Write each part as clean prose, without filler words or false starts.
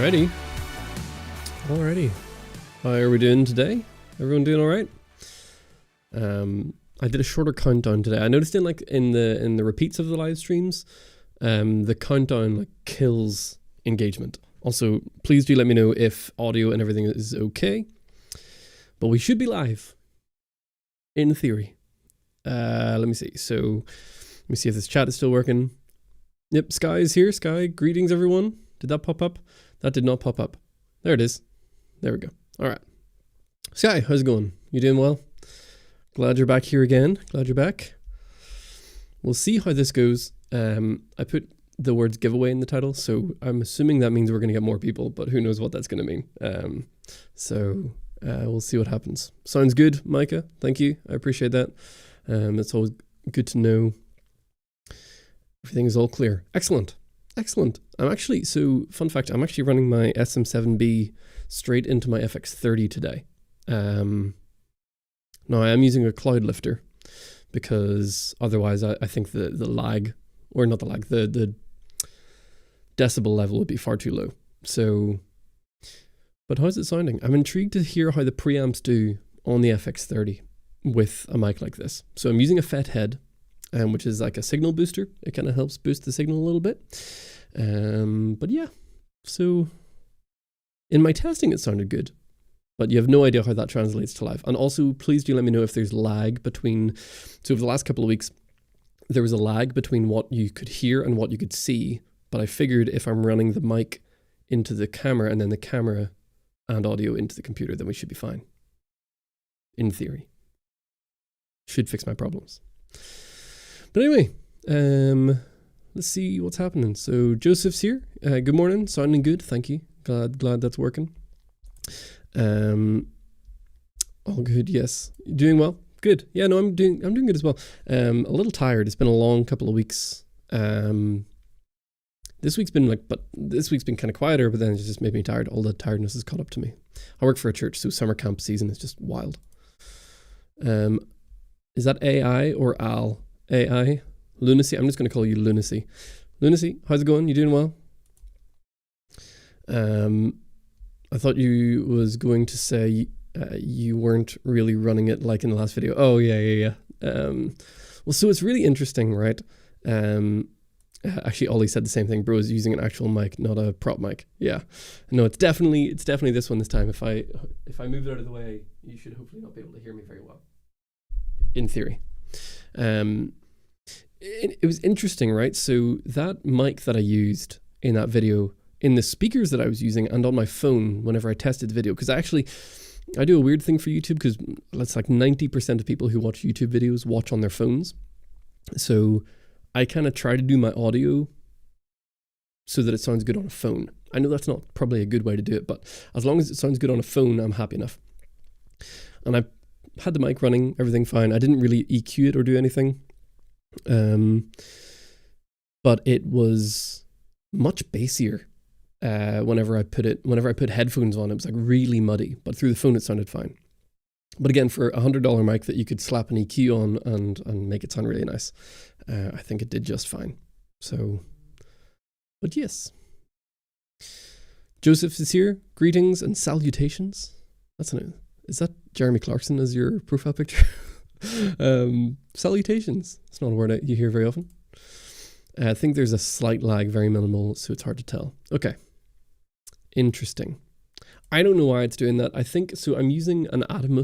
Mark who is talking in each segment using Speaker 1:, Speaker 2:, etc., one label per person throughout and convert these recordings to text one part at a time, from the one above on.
Speaker 1: Alrighty. How are we doing today? Everyone doing all right? I did a shorter countdown today. I noticed in the repeats of the live streams, the countdown kills engagement. Also, please do let me know if audio and everything is okay. But we should be live, in theory. Let me see. So, let me see if this chat is still working. Yep, Sky is here. Sky, greetings everyone. Did that pop up? That did not pop up. There it is. There we go. All right. Sky, how's it going? You doing well? Glad you're back here again. Glad you're back. We'll see how this goes. I put the words giveaway in the title, so I'm assuming that means we're going to get more people, but who knows what that's going to mean. We'll see what happens. Sounds good, Micah. Thank you. I appreciate that. It's always good to know everything is all clear. Excellent. Fun fact, I'm actually running my SM7B straight into my FX30 today. Now I am using a cloud lifter because otherwise I think the lag, or not the lag, the decibel level would be far too low. So, but how's it sounding? I'm intrigued to hear how the preamps do on the FX30 with a mic like this. So I'm using a FET head, which is like a signal booster. It kind of helps boost the signal a little bit. But yeah, so in my testing it sounded good, but you have no idea how that translates to live. And also, please do let me know if there's lag between, so over the last couple of weeks, there was a lag between what you could hear and what you could see, but I figured if I'm running the mic into the camera and then the camera and audio into the computer, then we should be fine. In theory. Should fix my problems. But anyway, let's see what's happening. So Joseph's here. Good morning. Sounding good. Thank you. Glad that's working. All good. Yes. You doing well? Good. Yeah, no, I'm doing good as well. A little tired. It's been a long couple of weeks. This week's been kind of quieter, but then it just made me tired. All the tiredness has caught up to me. I work for a church, so summer camp season is just wild. Is that AI or Al? AI? Lunacy? I'm just going to call you Lunacy. Lunacy, how's it going? You doing well? I thought you was going to say you weren't really running it like in the last video. Oh, yeah. Well, so it's really interesting, right? Actually, Ollie said the same thing. Bro is using an actual mic, not a prop mic. Yeah. No, it's definitely this one this time. If I move it out of the way, you should hopefully not be able to hear me very well. In theory. It was interesting, right? So that mic that I used in that video, in the speakers that I was using and on my phone whenever I tested the video, because I do a weird thing for YouTube, because it's like 90% of people who watch YouTube videos watch on their phones. So I kind of try to do my audio so that it sounds good on a phone. I know that's not probably a good way to do it, but as long as it sounds good on a phone, I'm happy enough. And I had the mic running, everything fine. I didn't really EQ it or do anything. But it was much bassier whenever I put headphones on. It was like really muddy, but through the phone it sounded fine. But again, for a $100 mic that you could slap an EQ on and make it sound really nice, I think it did just fine. So, but yes. Joseph is here. Greetings and salutations. Is that Jeremy Clarkson as your profile picture? Salutations. It's not a word you hear very often. I think there's a slight lag, very minimal, so it's hard to tell. Okay. Interesting. I don't know why it's doing that. I think, so I'm using an Atom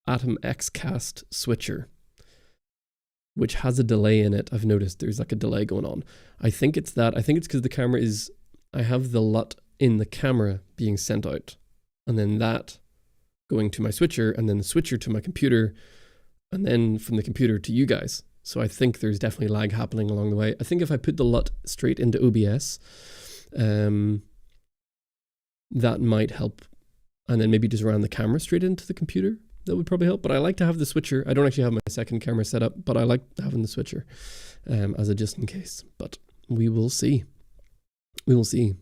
Speaker 1: XCast switcher, which has a delay in it. I've noticed there's like a delay going on. I think it's that. I think it's because the camera is, I have the LUT in the camera being sent out, and then that going to my switcher, and then the switcher to my computer, and then from the computer to you guys. So I think there's definitely lag happening along the way. I think if I put the LUT straight into OBS, that might help. And then maybe just ran the camera straight into the computer. That would probably help. But I like to have the switcher. I don't actually have my second camera set up, but I like having the switcher as a just in case. But we will see. We will see.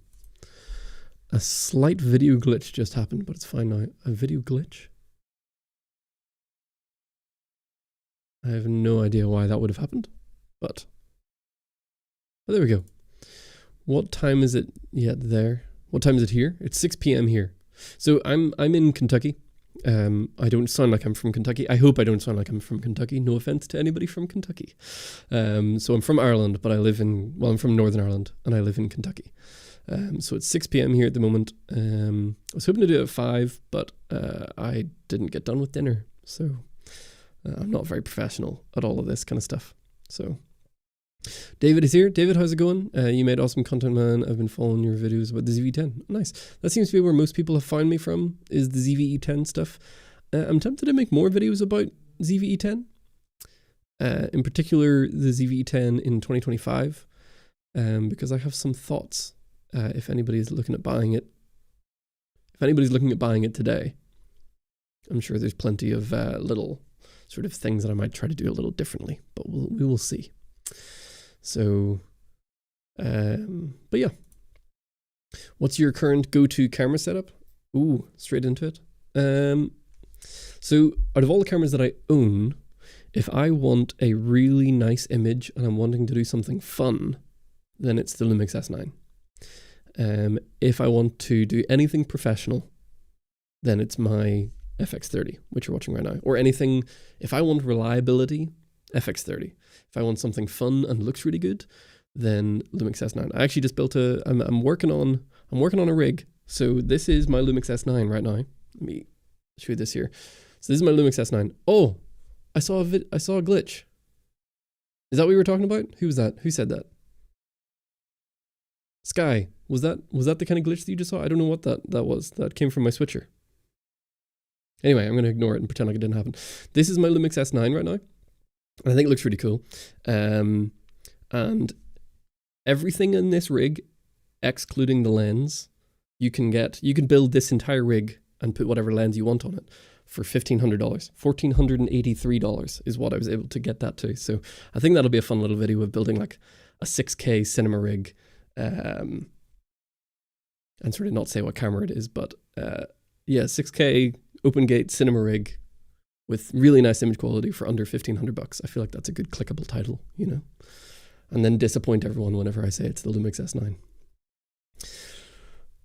Speaker 1: A slight video glitch just happened, but it's fine now. A video glitch? I have no idea why that would have happened, but there we go. What time is it yet there? What time is it here? It's 6 p.m. here. So I'm in Kentucky. I don't sound like I'm from Kentucky. I hope I don't sound like I'm from Kentucky. No offense to anybody from Kentucky. So I'm from Ireland, but I'm from Northern Ireland, and I live in Kentucky. So it's 6 p.m. here at the moment. I was hoping to do it at 5, but I didn't get done with dinner. So I'm not very professional at all of this kind of stuff. So David is here. David, how's it going? You made awesome content, man. I've been following your videos about the ZV-10. Nice. That seems to be where most people have found me from, is the ZV-E10 stuff. I'm tempted to make more videos about ZV-E10. In particular, the ZV-E10 in 2025, because I have some thoughts. If anybody's looking at buying it, today, I'm sure there's plenty of little sort of things that I might try to do a little differently, but we will see. So, but yeah. What's your current go-to camera setup? Ooh, straight into it. So out of all the cameras that I own, if I want a really nice image and I'm wanting to do something fun, then it's the Lumix S9. If I want to do anything professional, then it's my FX30, which you're watching right now. Or anything, if I want reliability, FX30. If I want something fun and looks really good, then Lumix S9. I actually just built I'm working on a rig. So this is my Lumix S9 right now. Let me show you this here. So this is my Lumix S9. Oh, I saw a glitch. Is that what we were talking about? Who was that? Who said that? Sky. Was that the kind of glitch that you just saw? I don't know what that was. That came from my switcher. Anyway, I'm going to ignore it and pretend like it didn't happen. This is my Lumix S9 right now. And I think it looks really cool. And everything in this rig, excluding the lens, you can build this entire rig and put whatever lens you want on it for $1,500. $1,483 is what I was able to get that to. So I think that'll be a fun little video of building like a 6K cinema rig. And sort of not say what camera it is, but yeah, 6K open gate cinema rig with really nice image quality for under $1,500. I feel like that's a good clickable title, you know, and then disappoint everyone whenever I say it's the Lumix S9.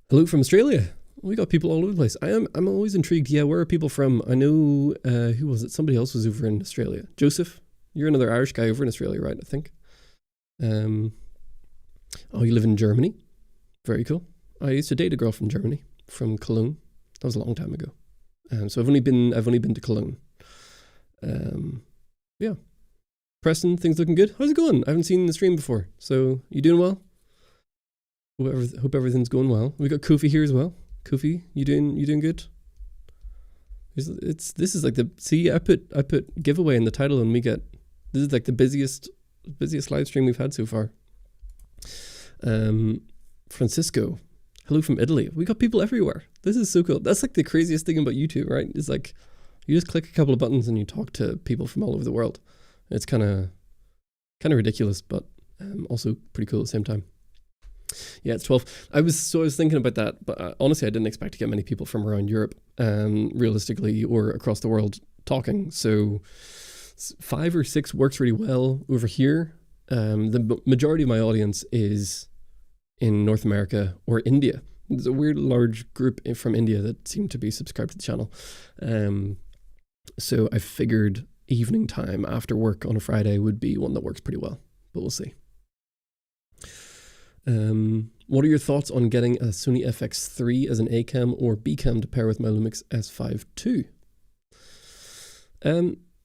Speaker 1: Hello from Australia. We got people all over the place. I'm always intrigued. Yeah, where are people from? I know, who was it? Somebody else was over in Australia. Joseph, you're another Irish guy over in Australia, right? I think. Oh, you live in Germany? Very cool. I used to date a girl from Germany, from Cologne. That was a long time ago. So I've only been to Cologne. Yeah. Preston, things looking good. How's it going? I haven't seen the stream before. So you doing well? Hope everything's going well. We got Kofi here as well. Kofi, you doing good? This is like I put giveaway in the title and this is like the busiest live stream we've had so far. Francisco, hello from Italy. We got people everywhere. This is so cool. That's like the craziest thing about YouTube, right? It's like you just click a couple of buttons and you talk to people from all over the world. It's kind of ridiculous, but also pretty cool at the same time. Yeah, it's 12. I was thinking about that, but honestly, I didn't expect to get many people from around Europe, realistically, or across the world talking. So 5 or 6 works really well over here. The majority of my audience is in North America or India. There's a weird large group from India that seem to be subscribed to the channel. So I figured evening time after work on a Friday would be one that works pretty well, but we'll see. What are your thoughts on getting a Sony FX3 as an A cam or B cam to pair with my Lumix S5 II?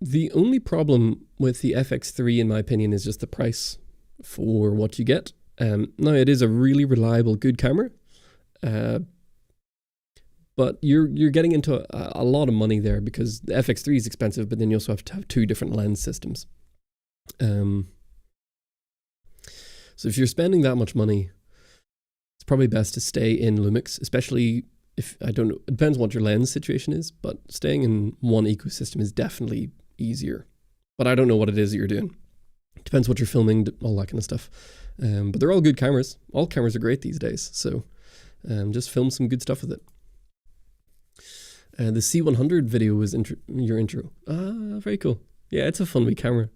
Speaker 1: The only problem with the FX3, in my opinion, is just the price for what you get. Now, it is a really reliable, good camera, but you're getting into a lot of money there because the FX3 is expensive, but then you also have to have 2 different lens systems. So if you're spending that much money, it's probably best to stay in Lumix, especially if, I don't know, it depends what your lens situation is, but staying in one ecosystem is definitely easier. But I don't know what it is that you're doing. It depends what you're filming, all that kind of stuff. But they're all good cameras. All cameras are great these days. So just film some good stuff with it. The C100 video was your intro. Ah, very cool. Yeah, it's a fun wee camera.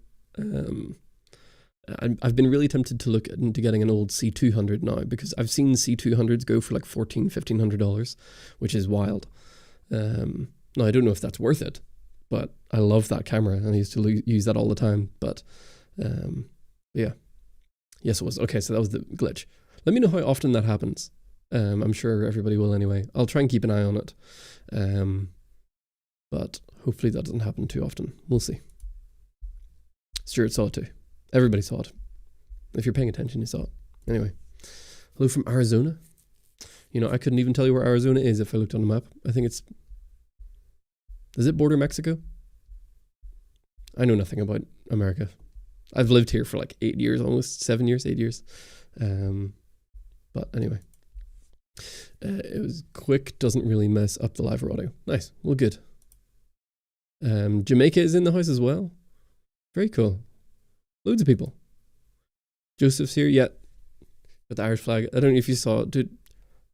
Speaker 1: I've been really tempted to look into getting an old C200 now, because I've seen C200s go for like $1,400-$1,500, which is wild. Now, I don't know if that's worth it, but I love that camera and I used to use that all the time. But yeah, yes, it was. Okay, so that was the glitch. Let me know how often that happens. I'm sure everybody will anyway. I'll try and keep an eye on it. But hopefully that doesn't happen too often. We'll see. Stuart saw it too. Everybody saw it. If you're paying attention, you saw it. Anyway, hello from Arizona. You know, I couldn't even tell you where Arizona is if I looked on the map. I think it's... Does it border Mexico? I know nothing about America. I've lived here for like 8 years, almost 7 years, 8 years. But anyway. It was quick, doesn't really mess up the live audio. Nice, well good. Jamaica is in the house as well. Very cool. Loads of people. Joseph's here, yeah. With the Irish flag. I don't know if you saw it, dude.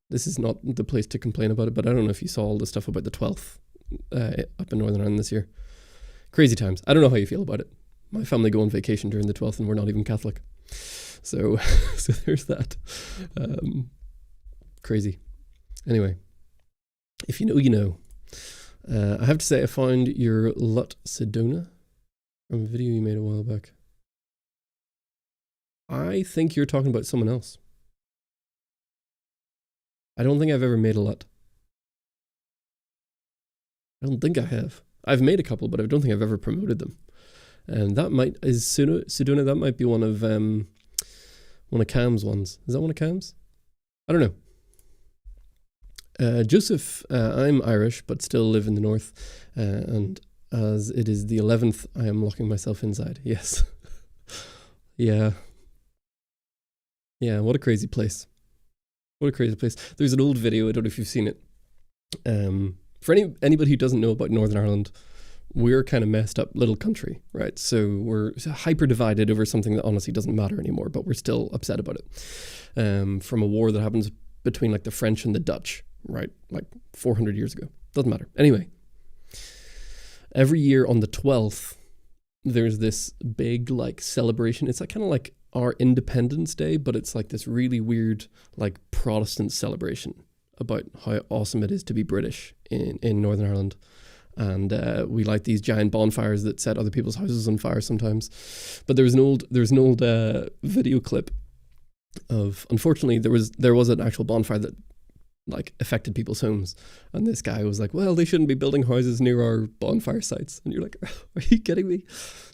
Speaker 1: This is not the place to complain about it, but I don't know if you saw all the stuff about the 12th up in Northern Ireland this year. Crazy times. I don't know how you feel about it. My family go on vacation during the 12th and we're not even Catholic. So, so there's that. Crazy. Anyway, if you know, you know. I have to say I found your LUT Sedona from a video you made a while back. I think you're talking about someone else. I don't think I've ever made a LUT. I don't think I have. I've made a couple, but I don't think I've ever promoted them. And that might, is Sedona, that might be one of Cam's ones. Is that one of Cam's? I don't know. Joseph, I'm Irish, but still live in the north. And as it is the 11th, I am locking myself inside. Yes. Yeah. Yeah, what a crazy place. What a crazy place. There's an old video, I don't know if you've seen it. For anybody who doesn't know about Northern Ireland, we're kind of messed up little country, right? So we're hyper divided over something that honestly doesn't matter anymore, but we're still upset about it. From a war that happens between like the French and the Dutch, right? Like 400 years ago. Doesn't matter. Anyway, every year on the 12th, there's this big like celebration. It's like kind of like our Independence Day, but it's like this really weird like Protestant celebration about how awesome it is to be British in Northern Ireland. And we light these giant bonfires that set other people's houses on fire sometimes. But there's an old video clip of, unfortunately, there was an actual bonfire that like affected people's homes, and this guy was like, well, they shouldn't be building houses near our bonfire sites. And you're like, are you kidding me?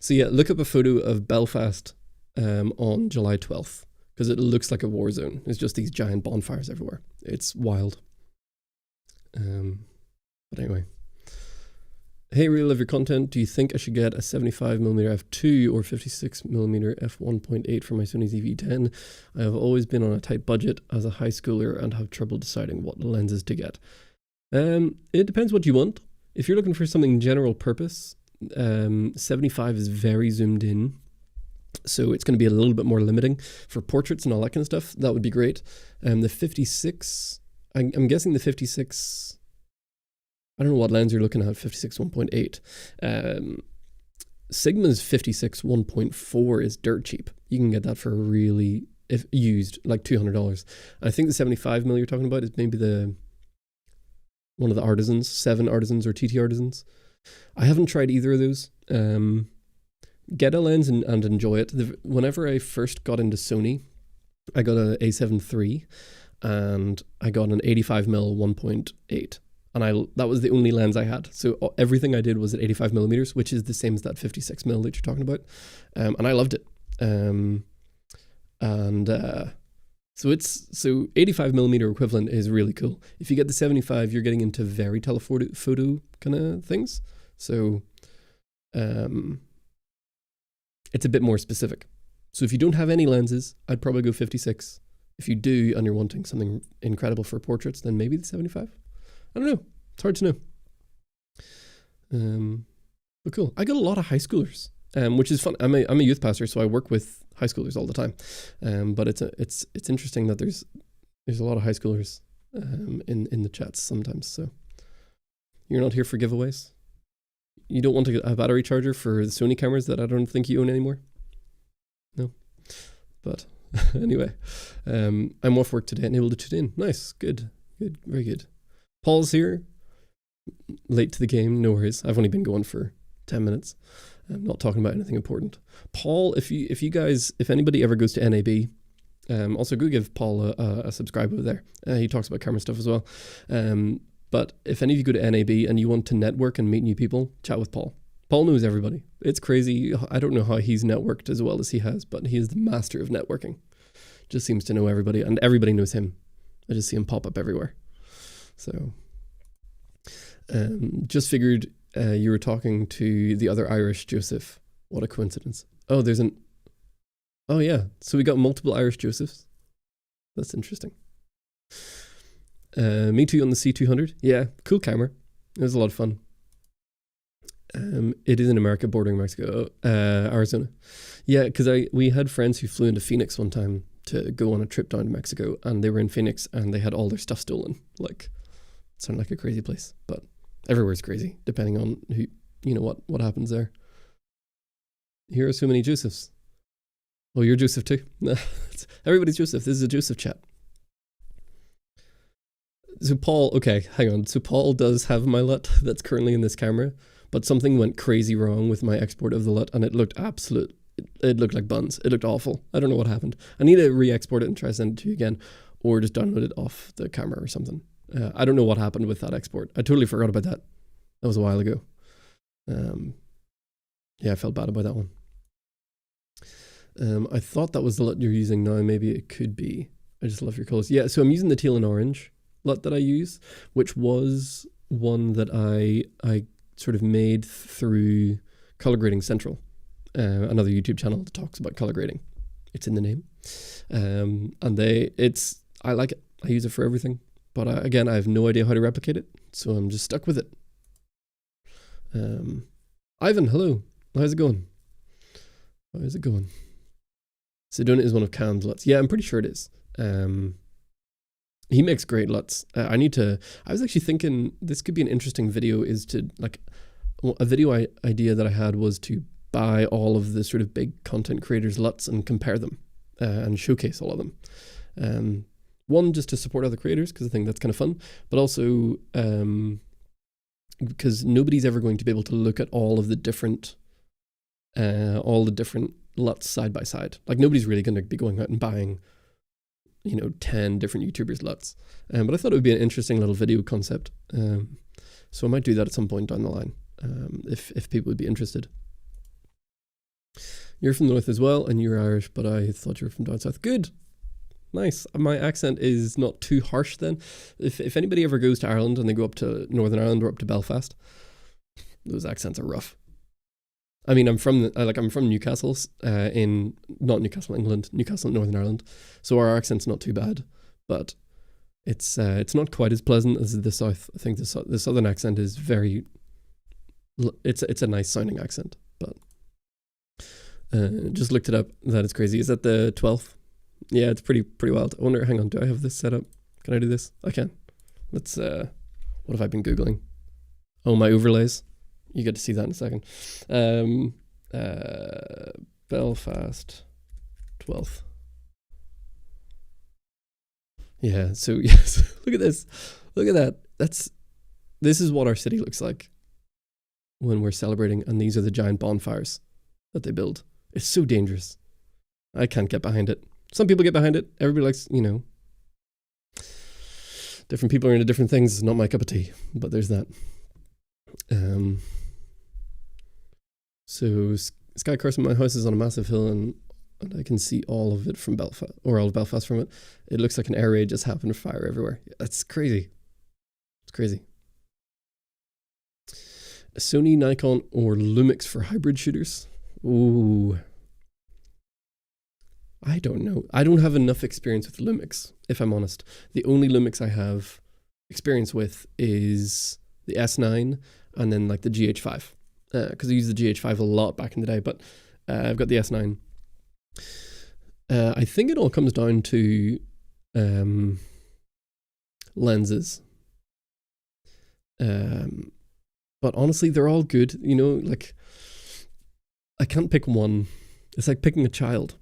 Speaker 1: So yeah, look up a photo of Belfast on July 12th, because it looks like a war zone. It's just these giant bonfires everywhere. It's wild. But anyway, hey, really love your content. Do you think I should get a 75mm f2 or 56mm f1.8 for my Sony ZV-10? I have always been on a tight budget as a high schooler and have trouble deciding what lenses to get. It depends what you want. If you're looking for something general purpose, 75 is very zoomed in, so it's going to be a little bit more limiting for portraits and all that kind of stuff. That would be great. The 56, I'm guessing the 56, I don't know what lens you're looking at, 56 1.8. Sigma's 56 1.4 is dirt cheap. You can get that for really, if used, like $200. I think the 75mm you're talking about is maybe one of the Artisans, 7 Artisans or TT Artisans. I haven't tried either of those. Get a lens and enjoy it. Whenever I first got into Sony, I got an A7 III and I got an 85mm 1.8. And that was the only lens I had. So everything I did was at 85mm, which is the same as that 56mm that you're talking about. And I loved it. So 85mm equivalent is really cool. If you get the 75, you're getting into very telephoto kind of things. So it's a bit more specific. So if you don't have any lenses, I'd probably go 56. If you do and you're wanting something incredible for portraits, then maybe the 75. I don't know. It's hard to know. But cool. I got a lot of high schoolers, which is fun. I'm a youth pastor, so I work with high schoolers all the time. But it's interesting that there's a lot of high schoolers in the chats sometimes. So you're not here for giveaways. You don't want a battery charger for the Sony cameras that I don't think you own anymore. No. But anyway, I'm off work today and able to tune in. Nice, good, very good. Paul's here, late to the game, no worries. I've only been going for 10 minutes. I'm not talking about anything important. Paul, if anybody ever goes to NAB, also go give Paul a subscribe over there. He talks about camera stuff as well. But if any of you go to NAB and you want to network and meet new people, chat with Paul. Paul knows everybody. It's crazy. I don't know how he's networked as well as he has, but he is the master of networking. Just seems to know everybody, and everybody knows him. I just see him pop up everywhere. So, just figured you were talking to the other Irish Joseph. What a coincidence. Oh, oh yeah. So we got multiple Irish Josephs. That's interesting. Me too on the C200. Yeah, cool camera. It was a lot of fun. It is in America, bordering Mexico, Arizona. Yeah, because we had friends who flew into Phoenix one time to go on a trip down to Mexico, and they were in Phoenix and they had all their stuff stolen. Like, it sounded like a crazy place, but everywhere's crazy, depending on who, what happens there. Here are so many Josephs. Oh, you're Joseph too? Everybody's Joseph. This is a Joseph chat. So Paul, okay, hang on. So Paul does have my LUT that's currently in this camera, but something went crazy wrong with my export of the LUT, and it looked it looked like buns. It looked awful. I don't know what happened. I need to re-export it and try to send it to you again, or just download it off the camera or something. I don't know what happened with that export. I totally forgot about that. That was a while ago. Yeah, I felt bad about that one. I thought that was the LUT you're using now. Maybe it could be. I just love your colors. Yeah, so I'm using the teal and orange LUT that I use, which was one that I sort of made through Color Grading Central, another YouTube channel that talks about color grading. It's in the name. And I like it. I use it for everything. But again, I have no idea how to replicate it, so I'm just stuck with it. Ivan, hello. How's it going? How's it going? Sedona is one of Cam's LUTs. Yeah, I'm pretty sure it is. He makes great LUTs. I was actually thinking this could be an interesting video, is to, like, a video idea that I had was to buy all of the sort of big content creators' LUTs and compare them and showcase all of them. One, just to support other creators, because I think that's kind of fun, but also because nobody's ever going to be able to look at all the different LUTs side by side. Like, nobody's really going to be going out and buying 10 different YouTubers' LUTs. But I thought it would be an interesting little video concept. So I might do that at some point down the line, if people would be interested. You're from the north as well, and you're Irish, but I thought you were from down south. Good. Nice. My accent is not too harsh then. If anybody ever goes to Ireland and they go up to Northern Ireland or up to Belfast, those accents are rough. I mean, I'm from Newcastle, not Newcastle, England, Newcastle, Northern Ireland. So our accent's not too bad, but it's not quite as pleasant as the south. I think the southern accent is it's a nice sounding accent, but just looked it up. That is crazy. Is that the 12th? Yeah, it's pretty wild. I wonder, hang on, do I have this set up? Can I do this? I can. Let's, what have I been Googling? Oh, my overlays. You get to see that in a second. Belfast 12th. Yeah, so yes, look at this. Look at that. This is what our city looks like when we're celebrating, and these are the giant bonfires that they build. It's so dangerous. I can't get behind it. Some people get behind it. Everybody likes, different people are into different things. It's not my cup of tea, but there's that. So Sky Carson, my house is on a massive hill, and I can see all of it from Belfast, or all of Belfast from it. It looks like an air raid just happened, fire everywhere. That's crazy. It's crazy. A Sony, Nikon, or Lumix for hybrid shooters? Ooh. I don't know. I don't have enough experience with Lumix, if I'm honest. The only Lumix I have experience with is the S9 and then like the GH5. Because I used the GH5 a lot back in the day, but I've got the S9. I think it all comes down to lenses. But honestly, they're all good. Like, I can't pick one. It's like picking a child.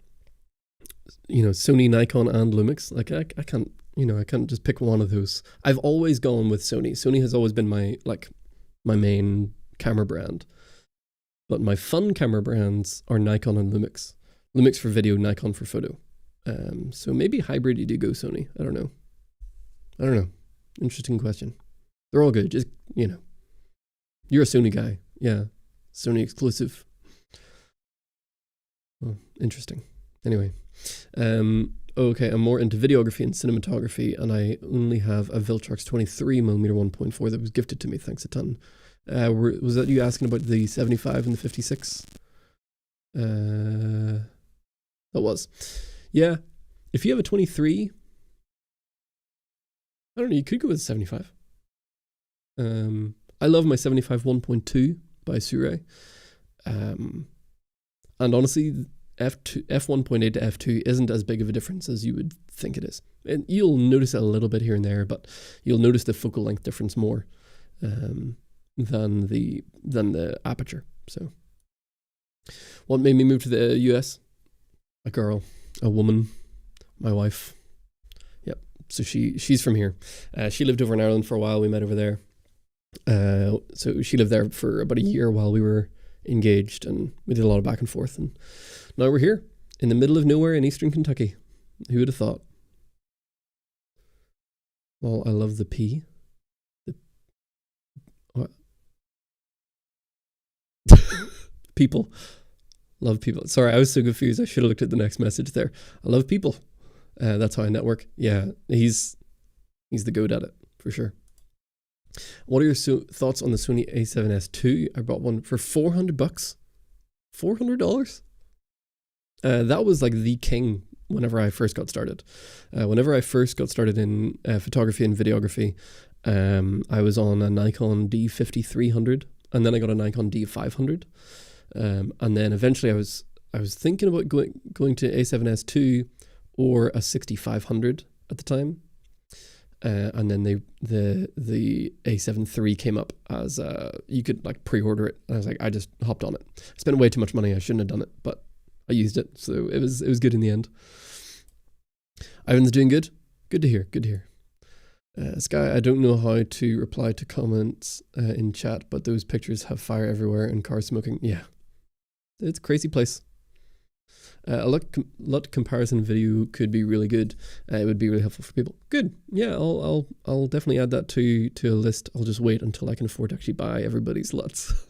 Speaker 1: you know, Sony, Nikon, and Lumix. Like I can't, you know, I can't just pick one of those. I've always gone with Sony. Sony has always been my main camera brand. But my fun camera brands are Nikon and Lumix. Lumix for video, Nikon for photo. So maybe hybrid you do go Sony. I don't know. Interesting question. They're all good. Just, you know, you're a Sony guy. Yeah. Sony exclusive. Well, interesting. Anyway. Okay, I'm more into videography and cinematography, and I only have a Viltrox 23mm 1.4 that was gifted to me. Thanks a ton. Was that you asking about the 75 and the 56? That was. Yeah. If you have a 23, I don't know, you could go with a 75. I love my 75 1.2 by Sure. And honestly, f1.8 to f2 isn't as big of a difference as you would think it is. And you'll notice it a little bit here and there, but you'll notice the focal length difference more than the aperture. So what made me move to the US? A girl, a woman, my wife. Yep. So she's from here. She lived over in Ireland for a while. We met over there. So she lived there for about a year while we were engaged, and we did a lot of back and forth, and now we're here in the middle of nowhere in eastern Kentucky. Who would have thought? Well, I love the P. What? People. Love people. Sorry, I was so confused. I should have looked at the next message there. I love people. That's how I network. Yeah, he's the goat at it, for sure. What are your thoughts on the Sony a7S II? I bought one for $400. $400? That was like the king whenever I first got started. Whenever I first got started in photography and videography, I was on a Nikon D5300, and then I got a Nikon D500. And then eventually I was thinking about going to A7S II or a 6500 at the time. And then the A7 III came up as you could like pre-order it. And I was like, I just hopped on it. I spent way too much money. I shouldn't have done it, but I used it, so it was good in the end. Ivan's doing good. Good to hear. Good to hear. Sky, I don't know how to reply to comments in chat, but those pictures have fire everywhere and car smoking. Yeah, it's a crazy place. A lot comparison video could be really good. It would be really helpful for people. Good. Yeah, I'll definitely add that to a list. I'll just wait until I can afford to actually buy everybody's LUTs.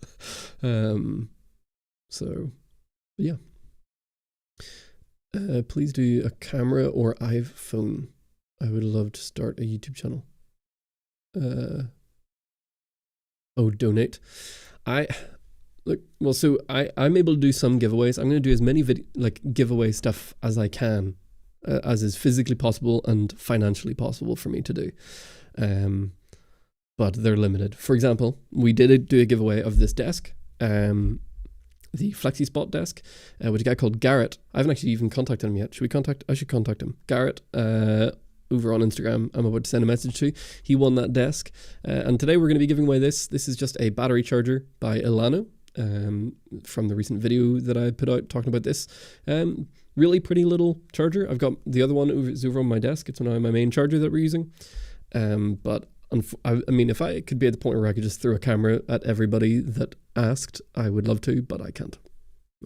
Speaker 1: So yeah. Please do a camera or iPhone. I would love to start a YouTube channel. Donate. So I'm able to do some giveaways. I'm going to do as many giveaway stuff as I can, as is physically possible and financially possible for me to do. But they're limited. For example, we did do a giveaway of this desk, the FlexiSpot desk, with a guy called Garrett. I haven't actually even contacted him yet. I should contact him. Garrett, over on Instagram, I'm about to send a message to. He won that desk. And today we're going to be giving away this. This is just a battery charger by Ilano, from the recent video that I put out talking about this. Really pretty little charger. I've got the other one over on my desk. It's now my main charger that we're using. But I mean, if I could be at the point where I could just throw a camera at everybody that asked, I would love to, but I can't.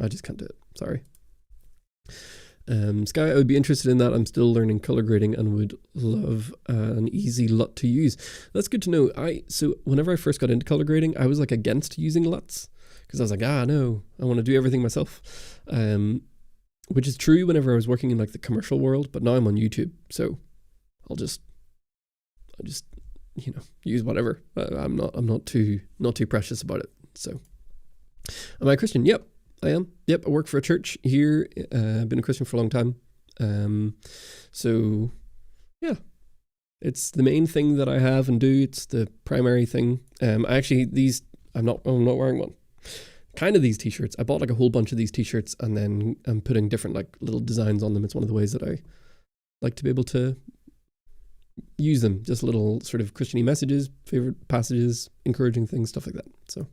Speaker 1: I just can't do it. Sorry. Sky, I would be interested in that. I'm still learning color grading and would love an easy LUT to use. That's good to know. So whenever I first got into color grading, I was like against using LUTs because I was like, no, I want to do everything myself. Which is true whenever I was working in like the commercial world, but now I'm on YouTube, so I just use whatever. I'm not too precious about it. So, am I a Christian? Yep, I am. Yep, I work for a church here. I've been a Christian for a long time. So yeah, it's the main thing that I have and do. It's the primary thing. I'm not wearing one. Kind of these t-shirts. I bought like a whole bunch of these t-shirts and then I'm putting different like little designs on them. It's one of the ways that I like to be able to use them. Just little sort of Christian-y messages, favorite passages, encouraging things, stuff like that. So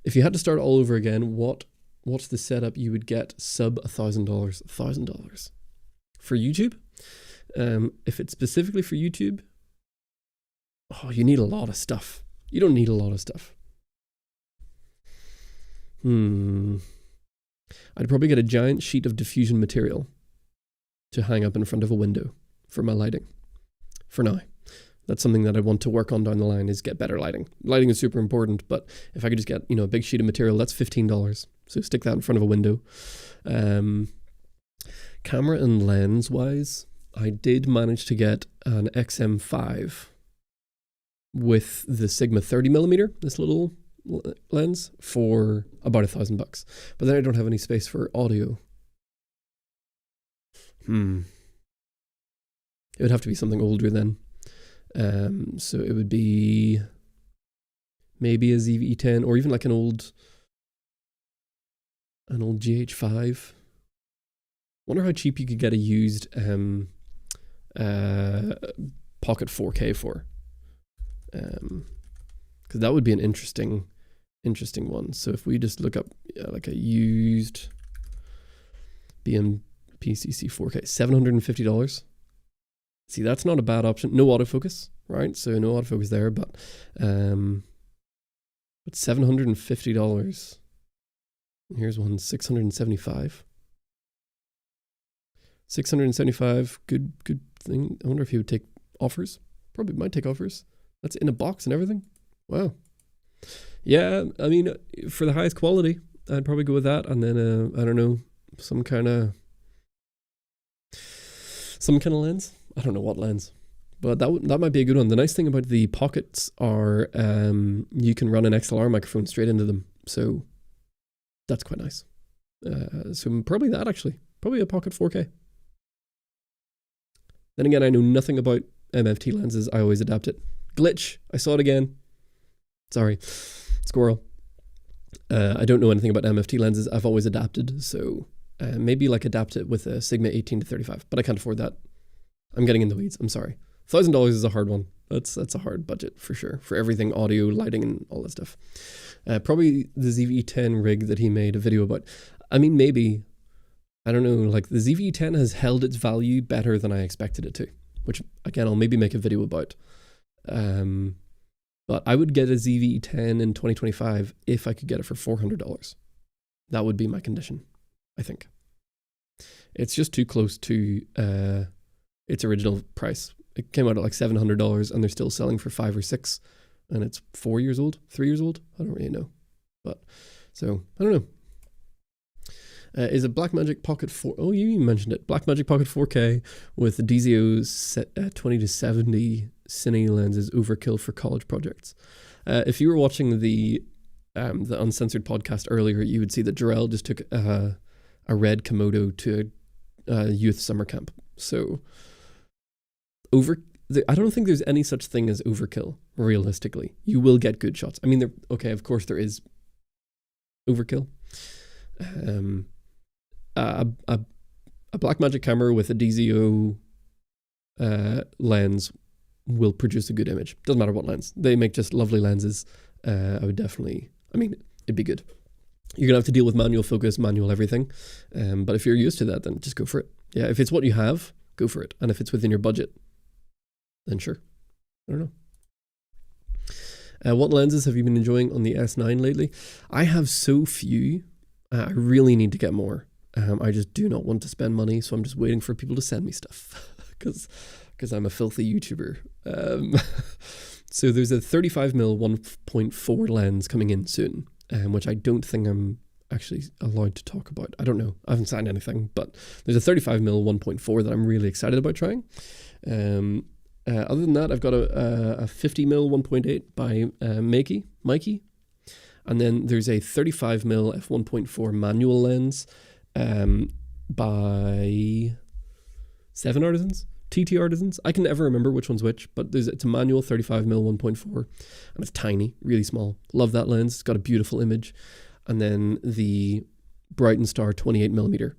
Speaker 1: if you had to start all over again, what's the setup you would get sub $1,000? $1,000. for YouTube. If it's specifically for YouTube, oh, you need a lot of stuff. You don't need a lot of stuff. I'd probably get a giant sheet of diffusion material to hang up in front of a window for my lighting. For now, that's something that I want to work on down the line, is get better lighting. Lighting is super important, but if I could just get, a big sheet of material, that's $15. So stick that in front of a window. Camera and lens wise, I did manage to get an XM5 with the Sigma 30mm, this little lens, for about $1,000. But then I don't have any space for audio. It would have to be something older then. So it would be maybe a ZV-10, or even like an old GH5. Wonder how cheap you could get a used Pocket 4K for. Because that would be an interesting one. So if we just look up like a used BMPCC 4K, $750. See, that's not a bad option. No autofocus, right? So no autofocus there, but $750. Here's one, $675. $675, good thing. I wonder if he would take offers. Probably might take offers. That's in a box and everything. Wow. Yeah, I mean, for the highest quality, I'd probably go with that. And then, I don't know, some kind of lens. I don't know what lens, but that might be a good one. The nice thing about the Pockets are you can run an XLR microphone straight into them. So that's quite nice. So probably that, actually. Probably a Pocket 4K. Then again, I know nothing about MFT lenses. I always adapt it. Glitch. I saw it again. Sorry. Squirrel. I don't know anything about MFT lenses. I've always adapted. So maybe like adapt it with a Sigma 18-35, but I can't afford that. I'm getting in the weeds. I'm sorry. $1,000 is a hard one. That's a hard budget for sure. For everything, audio, lighting, and all that stuff. Probably the ZV-10 rig that he made a video about. I mean, maybe... I don't know, like the ZV-10 has held its value better than I expected it to, which again, I'll maybe make a video about. But I would get a ZV-10 in 2025 if I could get it for $400. That would be my condition, I think. It's just too close to its original price. It came out at like $700 and they're still selling for $5 or $6, and it's 4 years old, 3 years old. I don't really know, but so I don't know. Is a Blackmagic Pocket 4... Oh, you mentioned it. Blackmagic Pocket 4K with the DZO 20-70 cine lenses overkill for college projects. If you were watching the Uncensored podcast earlier, you would see that Jarrell just took a red Komodo to a youth summer camp. So I don't think there's any such thing as overkill, realistically. You will get good shots. I mean, okay, of course there is overkill. A Blackmagic camera with a DZO lens will produce a good image. Doesn't matter what lens. They make just lovely lenses. I would definitely... I mean, it'd be good. You're going to have to deal with manual focus, manual everything. But if you're used to that, then just go for it. Yeah, if it's what you have, go for it. And if it's within your budget, then sure. I don't know. What lenses have you been enjoying on the S9 lately? I have so few. I really need to get more. I just do not want to spend money, so I'm just waiting for people to send me stuff because I'm a filthy YouTuber. So there's a 35mm 1.4 lens coming in soon, which I don't think I'm actually allowed to talk about. I don't know. I haven't signed anything, but there's a 35mm 1.4 that I'm really excited about trying. Other than that, I've got a 50mm 1.8 by Mikey. And then there's a 35mm f1.4 manual lens by 7 Artisans, TT Artisans. I can never remember which one's which, but it's a manual 35mm 1.4, and it's tiny, really small. Love that lens. It's got a beautiful image. And then the Brighton Star 28mm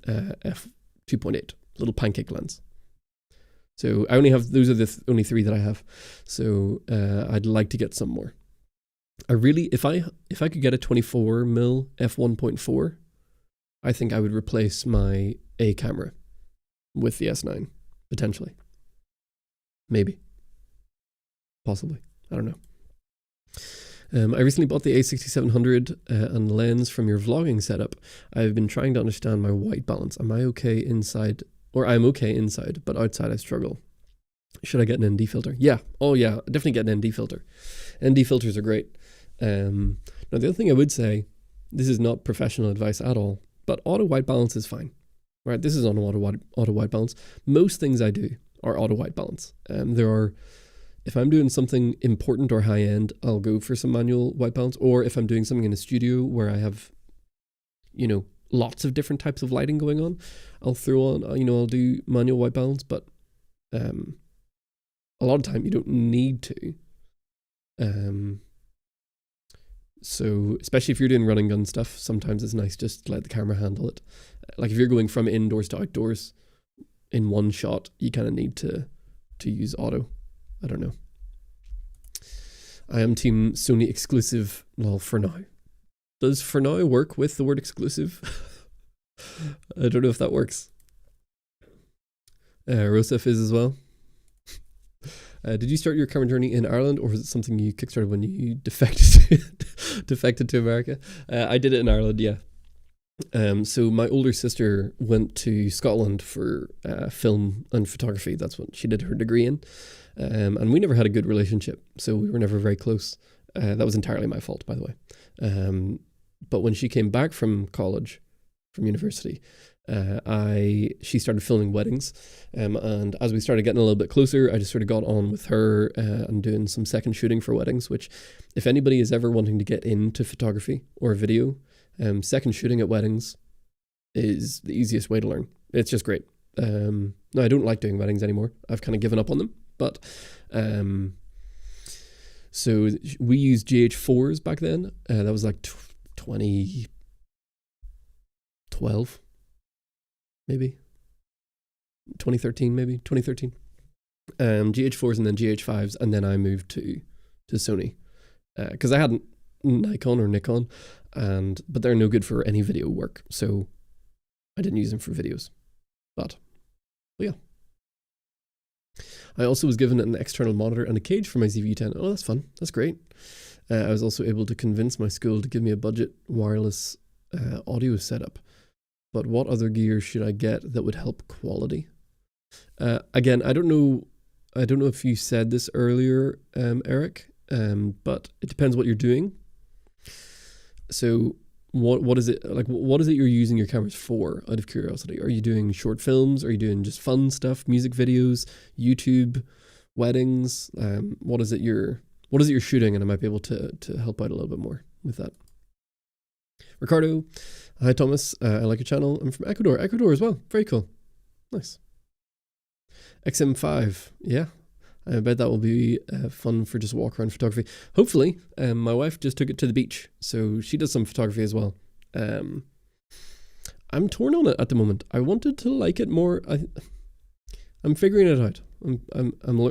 Speaker 1: f2.8, little pancake lens. So I only have, those are the only three that I have. So I'd like to get some more. I really, if I could get a 24mm f1.4, I think I would replace my A camera with the S9, potentially. Maybe. Possibly. I don't know. I recently bought the A6700 and lens from your vlogging setup. I've been trying to understand my white balance. Am I okay inside? Or I'm okay inside, but outside I struggle. Should I get an ND filter? Yeah. Oh yeah, definitely get an ND filter. ND filters are great. Now the other thing I would say, this is not professional advice at all, but auto white balance is fine. Right? This is on auto white balance. Most things I do are auto white balance. If I'm doing something important or high end, I'll go for some manual white balance. Or if I'm doing something in a studio where I have, lots of different types of lighting going on, I'll throw on, I'll do manual white balance. But a lot of time you don't need to. So especially if you're doing run and gun stuff, sometimes it's nice just to let the camera handle it. Like if you're going from indoors to outdoors in one shot, you kind of need to use auto. I don't know. I am team Sony exclusive, well, for now. Does for now work with the word exclusive? I don't know if that works. Rosef is as well. Did you start your camera journey in Ireland, or was it something you kickstarted when you defected to America? I did it in Ireland, yeah. So my older sister went to Scotland for film and photography. That's what she did her degree in. And we never had a good relationship, so we were never very close. That was entirely my fault, by the way. But when she came back from college, from university, she started filming weddings. And as we started getting a little bit closer, I just sort of got on with her and doing some second shooting for weddings, which if anybody is ever wanting to get into photography or video, second shooting at weddings is the easiest way to learn. It's just great. No, I don't like doing weddings anymore. I've kind of given up on them. But so we used GH4s back then. That was like 2012, maybe 2013, maybe 2013. GH4s and then GH5s, and then I moved to Sony because I hadn't Nikon or Nikon, but they're no good for any video work, so I didn't use them for videos. But yeah. I also was given an external monitor and a cage for my ZV-10. Oh, that's fun. That's great. I was also able to convince my school to give me a budget wireless audio setup. But what other gear should I get that would help quality? Again, I don't know if you said this earlier, Eric, but it depends what you're doing. So what is it like? What is it you're using your cameras for? Out of curiosity, are you doing short films? Are you doing just fun stuff, music videos, YouTube, weddings? What is it you're shooting? And I might be able to help out a little bit more with that. Ricardo, hi Thomas. I like your channel. I'm from Ecuador. Ecuador as well. Very cool. Nice. XM5. Yeah. I bet that will be fun for just walk around photography. Hopefully, my wife just took it to the beach, so she does some photography as well. I'm torn on it at the moment. I wanted to like it more. I'm figuring it out.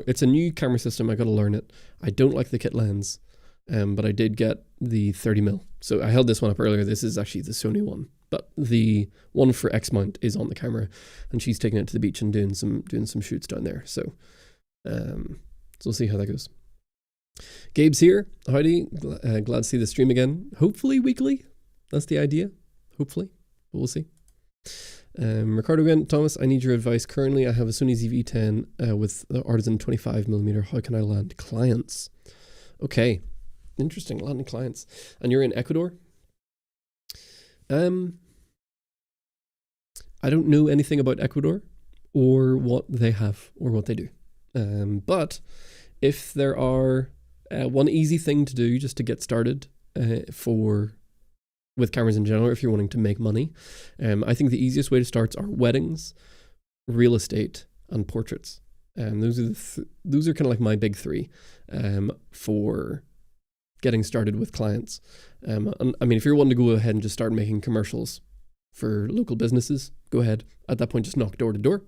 Speaker 1: It's a new camera system. I got to learn it. I don't like the kit lens, but I did get the 30mm. So I held this one up earlier. This is actually the Sony one, but the one for X mount is on the camera, and she's taking it to the beach and doing some shoots down there. So we'll see how that goes. Gabe's here. Howdy. Glad to see the stream again. Hopefully weekly. That's the idea. Hopefully. But we'll see. Ricardo again. Thomas, I need your advice. Currently, I have a Sony ZV-10 with the Artisan 25mm. How can I land clients? Okay. Interesting. Landing clients. And you're in Ecuador? I don't know anything about Ecuador or what they have or what they do. But if there are one easy thing to do just to get started with cameras in general, if you're wanting to make money, I think the easiest way to start are weddings, real estate, and portraits. Those are kind of like my big three for getting started with clients. And I mean, if you're wanting to go ahead and just start making commercials for local businesses, go ahead. At that point, just knock door to door.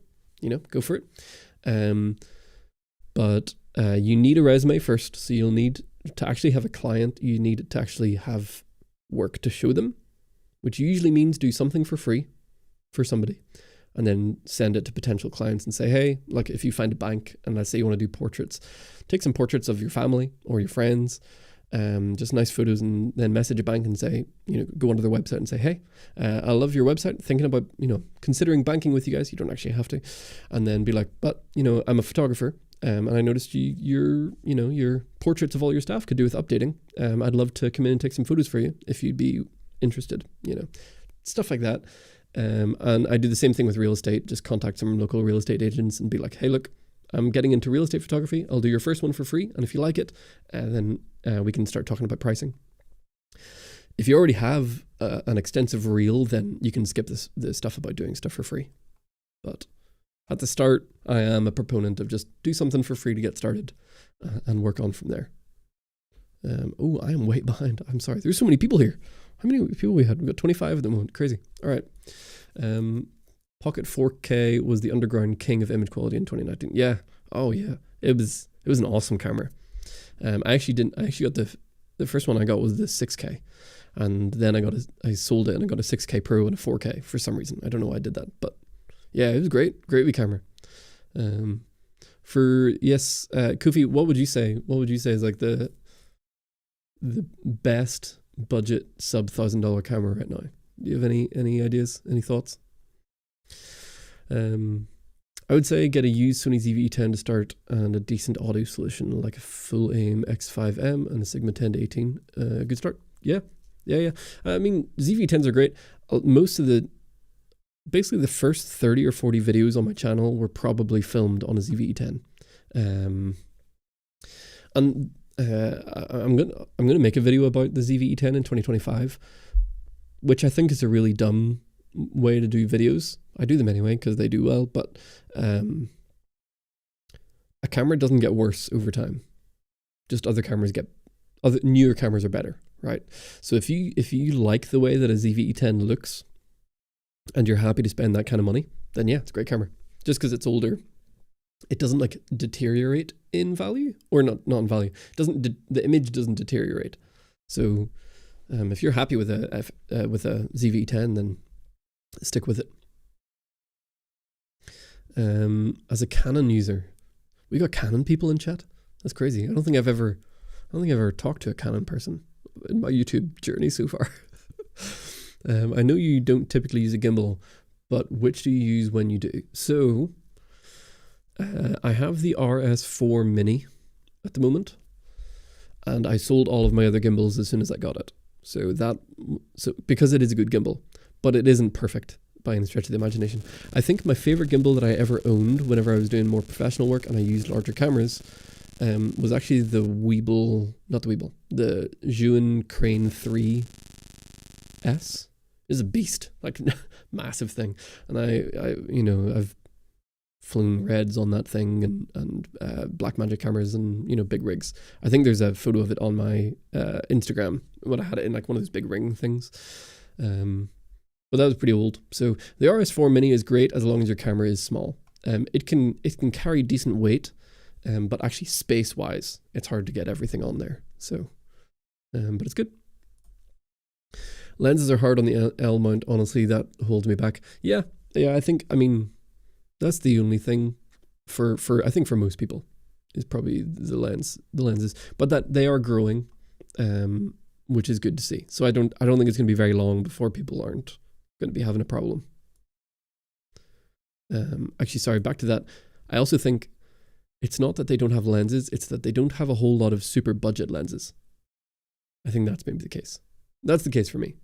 Speaker 1: Go for it. But you need a resume first, so you'll need to actually have a client. You need to actually have work to show them, which usually means do something for free for somebody. and then send it to potential clients and say, hey, like if you find a bank and let's say you want to do portraits, take some portraits of your family or your friends, just nice photos, and then message a bank and say, go onto their website and say, hey, I love your website, thinking about, considering banking with you guys. You don't actually have to. And then be like, but, I'm a photographer, and I noticed your portraits of all your staff could do with updating. I'd love to come in and take some photos for you if you'd be interested, stuff like that. And I do the same thing with real estate, just contact some local real estate agents and be like, hey, look, I'm getting into real estate photography. I'll do your first one for free. And if you like it, then we can start talking about pricing. If you already have an extensive reel, then you can skip the stuff about doing stuff for free. But at the start, I am a proponent of just do something for free to get started and work on from there. I am way behind. I'm sorry. There's so many people here. How many people we had? We've got 25 at the moment. Crazy. All right. Pocket 4K was the underground king of image quality in 2019. Yeah. Oh yeah. It was an awesome camera. I actually got the first one I got was the 6K, and then I sold it and I got a 6K Pro and a 4K for some reason. I don't know why I did that, but yeah, it was great wee camera. Kofi, what would you say is like the best budget sub $1,000 camera right now? Do you have any ideas, any thoughts? I would say get a used Sony ZV-E10 to start and a decent audio solution like a full aim X5M and a Sigma 10 to 18. Good start. Yeah. I mean, ZV-E10s are great. Basically the first 30 or 40 videos on my channel were probably filmed on a ZV-E10. I'm gonna make a video about the ZV-E10 in 2025, which I think is a really dumb way to do videos. I do them anyway because they do well, but a camera doesn't get worse over time. Just newer cameras are better, right? So if you like the way that a ZV-E10 looks and you're happy to spend that kind of money, then yeah, it's a great camera. Just because it's older, it doesn't like deteriorate in value, or not in value. The image doesn't deteriorate. So if you're happy with a ZV-E10, then stick with it. As a Canon user, we got Canon people in chat. That's crazy. I don't think I've ever talked to a Canon person in my YouTube journey so far. I know you don't typically use a gimbal, but which do you use when you do? So I have the RS4 Mini at the moment, and I sold all of my other gimbals as soon as I got it. So because it is a good gimbal, but it isn't perfect by any stretch of the imagination. I think my favorite gimbal that I ever owned whenever I was doing more professional work and I used larger cameras was actually the Zhiyun Crane 3S. It's a beast, like massive thing. And I've flown reds on that thing and Blackmagic cameras and big rigs. I think there's a photo of it on my Instagram when I had it in like one of those big ring things. But that was pretty old. So the RS4 Mini is great as long as your camera is small. It can carry decent weight, but actually space wise, it's hard to get everything on there. So, but it's good. Lenses are hard on the L mount. Honestly, that holds me back. Yeah. I mean, that's the only thing for most people is probably the lenses, but that they are growing, which is good to see. So I don't think it's going to be very long before people aren't going to be having a problem. Actually, sorry, back to that. I also think it's not that they don't have lenses, it's that they don't have a whole lot of super budget lenses. I think that's maybe the case. That's the case for me.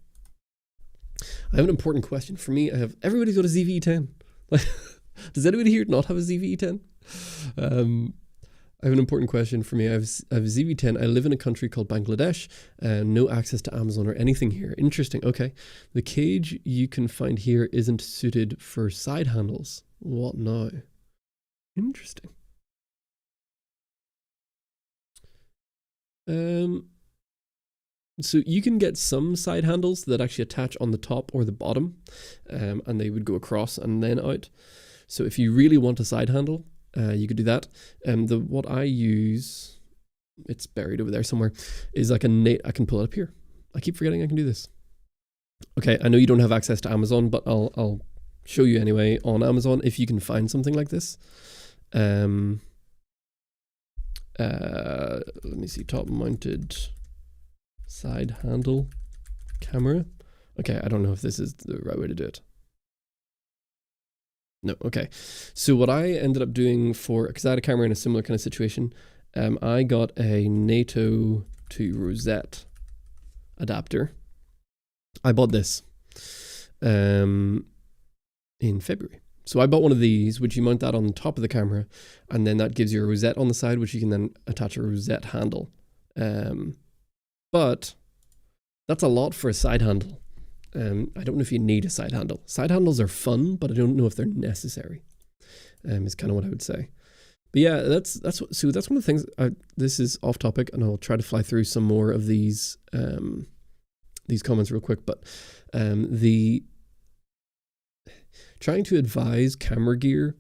Speaker 1: I have an important question. For me, everybody's got a ZV-E10. Does anybody here not have a ZV-E10? I have an important question for me. I have a ZV-10. I live in a country called Bangladesh and no access to Amazon or anything here. Interesting. Okay. The cage you can find here isn't suited for side handles. What now? Interesting. So you can get some side handles that actually attach on the top or the bottom, and they would go across and then out. So if you really want a side handle, you could do that. What I use, it's buried over there somewhere, is like I can pull it up here. I keep forgetting I can do this. Okay, I know you don't have access to Amazon, but I'll show you anyway on Amazon if you can find something like this. Let me see, top mounted side handle camera. Okay, I don't know if this is the right way to do it. No, okay. So what I ended up doing because I had a camera in a similar kind of situation, I got a NATO to rosette adapter. I bought this in February. So I bought one of these, which you mount that on the top of the camera, and then that gives you a rosette on the side, which you can then attach a rosette handle. But that's a lot for a side handle. I don't know if you need a side handle. Side handles are fun, but I don't know if they're necessary. Is kind of what I would say. But yeah, that's one of the things. This is off topic, and I'll try to fly through some more of these comments real quick. But the trying to advise camera gear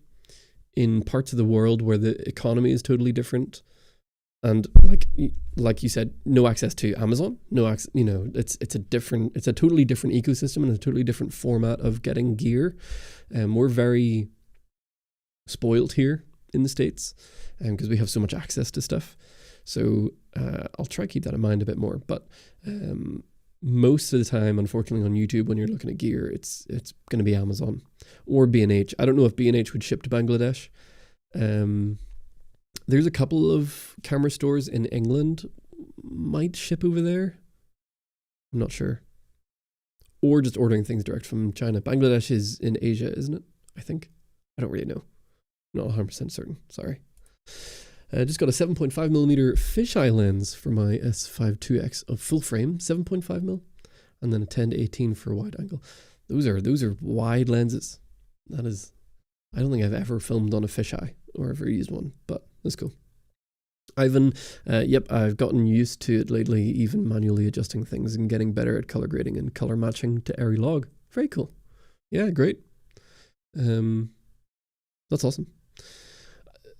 Speaker 1: in parts of the world where the economy is totally different. And like you said, no access to Amazon, no access, it's a totally different ecosystem and a totally different format of getting gear. We're very spoiled here in the States because we have so much access to stuff. So I'll try to keep that in mind a bit more. But most of the time, unfortunately, on YouTube, when you're looking at gear, it's going to be Amazon or B&H. I don't know if B&H would ship to Bangladesh. There's a couple of camera stores in England might ship over there. I'm not sure. Or just ordering things direct from China. Bangladesh is in Asia, isn't it? I think. I don't really know. I'm not 100% certain. Sorry. I just got a 7.5mm fisheye lens for my S5 of full frame, 7.5mm, and then a 10-18 for wide angle. Those are wide lenses. That is, I don't think I've ever filmed on a fisheye or ever used one, but that's cool. Ivan, I've gotten used to it lately, even manually adjusting things and getting better at color grading and color matching to every log. Very cool. Yeah, great. That's awesome.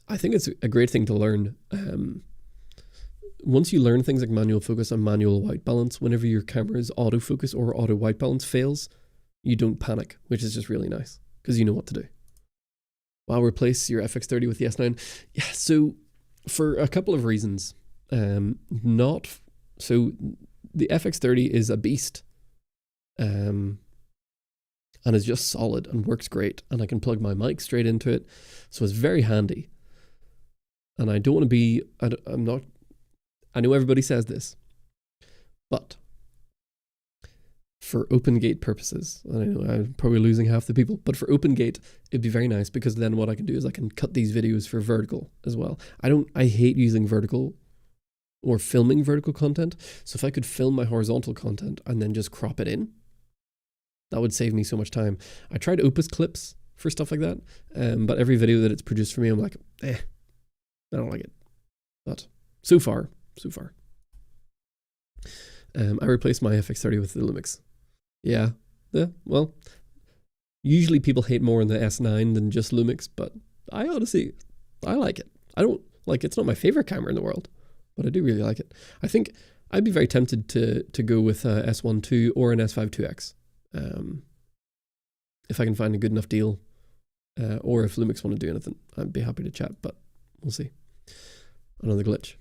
Speaker 1: I think it's a great thing to learn. Once you learn things like manual focus and manual white balance, whenever your camera's autofocus or auto white balance fails, you don't panic, which is just really nice because you know what to do. I'll replace your FX30 with the S9. Yeah, so for a couple of reasons. So the FX30 is a beast. And is just solid and works great. And I can plug my mic straight into it. So it's very handy. And I don't want to be, I know everybody says this, but for open gate purposes, and I know I'm probably losing half the people, but for open gate, it'd be very nice because then what I can do is I can cut these videos for vertical as well. I hate using vertical or filming vertical content. So if I could film my horizontal content and then just crop it in, that would save me so much time. I tried Opus clips for stuff like that, but every video that it's produced for me, I'm like, I don't like it. But so far. I replaced my FX30 with the Lumix. Yeah, well, usually people hate more on the S9 than just Lumix, but I like it. It's not my favorite camera in the world, but I do really like it. I think I'd be very tempted to go with a S1 II or an S5 IIX. If I can find a good enough deal, or if Lumix want to do anything, I'd be happy to chat, but we'll see. Another glitch.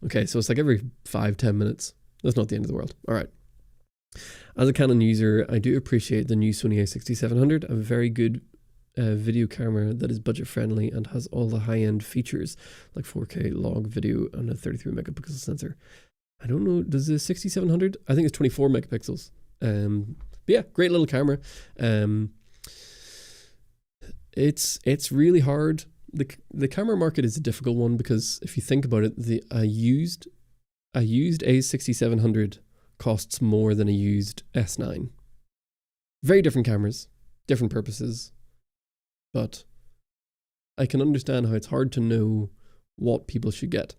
Speaker 1: Okay, so it's like every 5-10 minutes. That's not the end of the world. All right. As a Canon user, I do appreciate the new Sony a6700, a very good video camera that is budget friendly and has all the high-end features like 4K log video and a 33 megapixel sensor. I don't know, does the 6700? I think it's 24 megapixels. But yeah, great little camera. It's really hard. The camera market is a difficult one because if you think about it, a used A6700 costs more than a used S9. Very different cameras, different purposes, but I can understand how it's hard to know what people should get.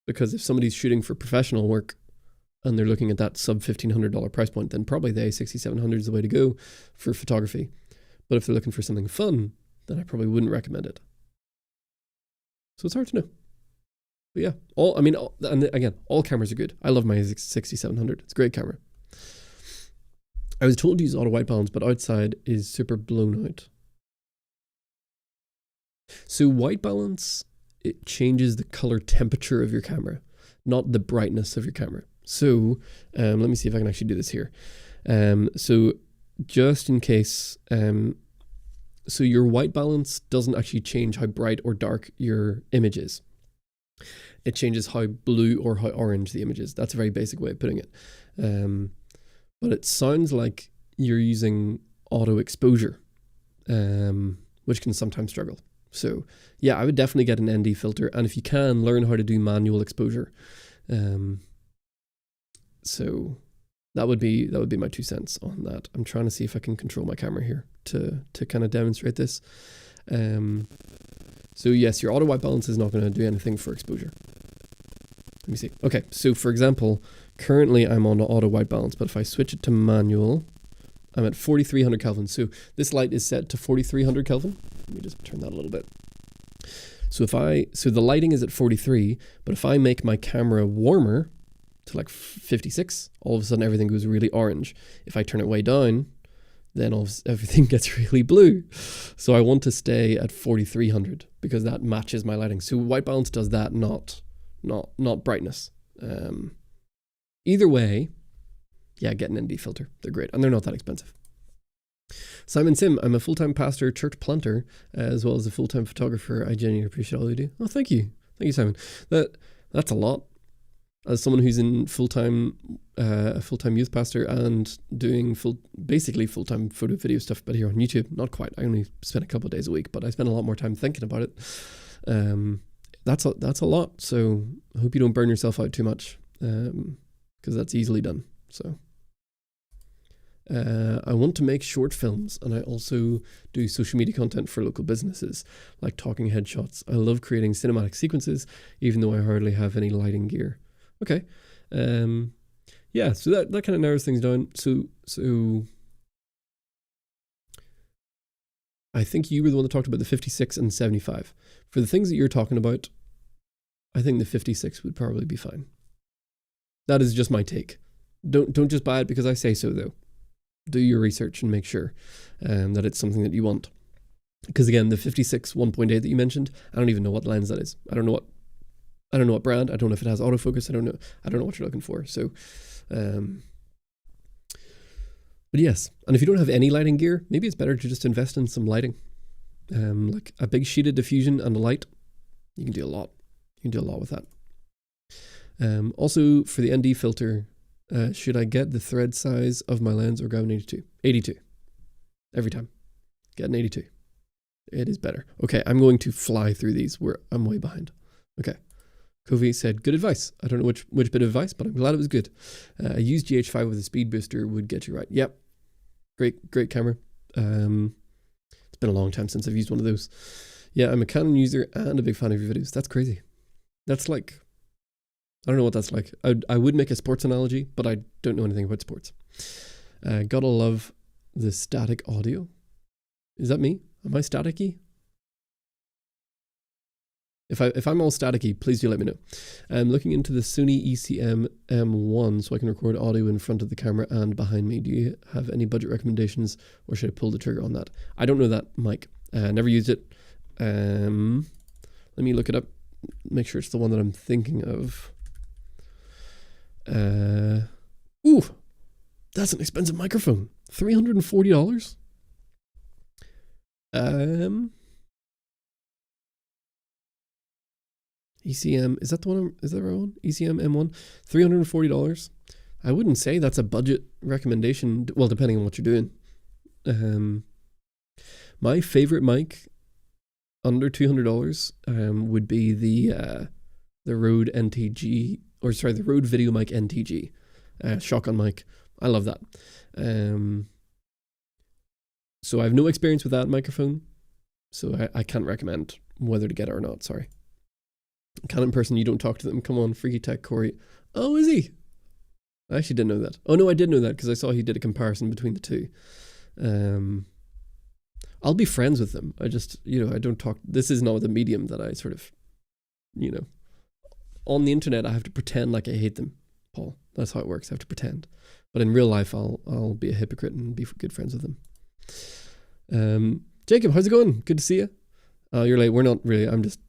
Speaker 1: Because if somebody's shooting for professional work and they're looking at that sub $1,500 price point, then probably the A6700 is the way to go for photography. But if they're looking for something fun, then I probably wouldn't recommend it. So it's hard to know. But yeah, all cameras are good. I love my 6700. It's a great camera. I was told to use auto white balance, but outside is super blown out. So white balance, it changes the color temperature of your camera, not the brightness of your camera. So let me see if I can actually do this here. So just in case, so your white balance doesn't actually change how bright or dark your image is. It changes how blue or how orange the image is. That's a very basic way of putting it. But it sounds like you're using auto exposure, which can sometimes struggle. So yeah, I would definitely get an ND filter, and if you can, learn how to do manual exposure. So that would be my 2 cents on that. I'm trying to see if I can control my camera here to kind of demonstrate this. So yes, your auto white balance is not going to do anything for exposure. Let me see. Okay, so for example, currently I'm on auto white balance, but if I switch it to manual, I'm at 4300 Kelvin. So this light is set to 4300 Kelvin. Let me just turn that a little bit. So so the lighting is at 43, but if I make my camera warmer to like 56, all of a sudden everything goes really orange. If I turn it way down, then everything gets really blue. So I want to stay at 4300 because that matches my lighting. So white balance does that, not brightness. Either way, yeah, get an ND filter. They're great, and they're not that expensive. Simon Sim, I'm a full-time pastor, church planter, as well as a full-time photographer. I genuinely appreciate all you do. Oh, thank you, Simon. That's a lot. As someone who's in a full-time youth pastor and doing basically full-time photo video stuff, but here on YouTube, not quite. I only spend a couple of days a week, but I spend a lot more time thinking about it. That's a lot. So I hope you don't burn yourself out too much, because that's easily done. So I want to make short films, and I also do social media content for local businesses, like talking headshots. I love creating cinematic sequences, even though I hardly have any lighting gear. Okay. Yeah, so that kind of narrows things down. So I think you were the one that talked about the 56 and 75. For the things that you're talking about, I think the 56 would probably be fine. That is just my take. Don't just buy it because I say so, though. Do your research and make sure that it's something that you want. Because again, the 56 1.8 that you mentioned, I don't even know what lens that is. I don't know what brand. I don't know if it has autofocus. I don't know what you're looking for. So, but yes. And if you don't have any lighting gear, maybe it's better to just invest in some lighting, like a big sheeted diffusion and a light. You can do a lot. You can do a lot with that. Also for the ND filter, should I get the thread size of my lens or go an 82? 82. Every time. Get an 82. It is better. Okay, I'm going to fly through these where I'm way behind. Okay. Kofi said, good advice. I don't know which bit of advice, but I'm glad it was good. I used GH5 with a speed booster would get you right. Yep. Great camera. It's been a long time since I've used one of those. Yeah, I'm a Canon user and a big fan of your videos. That's crazy. That's like, I don't know what that's like. I would make a sports analogy, but I don't know anything about sports. Gotta love the static audio. Is that me? Am I staticky? If I'm all staticky, please do let me know. I'm looking into the Sony ECM M1 so I can record audio in front of the camera and behind me. Do you have any budget recommendations, or should I pull the trigger on that? I don't know that, Mike. Never used it. Let me look it up. Make sure it's the one that I'm thinking of. Ooh, that's an expensive microphone. $340. ECM, is that the one? Is that the right one? ECM M1, $340. I wouldn't say that's a budget recommendation. Well, depending on what you're doing. My favorite mic under $200 would be the Rode NTG, or sorry, the Rode Video Mic NTG, shotgun mic. I love that. So I have no experience with that microphone, so I can't recommend whether to get it or not. Sorry. Canon person, you don't talk to them. Come on, Freaky Tech Corey. Oh, is he? I actually didn't know that. Oh no, I did know that because I saw he did a comparison between the two. I'll be friends with them. I just, I don't talk. This is not the medium that I sort of, on the internet, I have to pretend like I hate them, Paul. That's how it works. I have to pretend. But in real life, I'll be a hypocrite and be good friends with them. Jacob, how's it going? Good to see you. You're late. We're not really. I'm just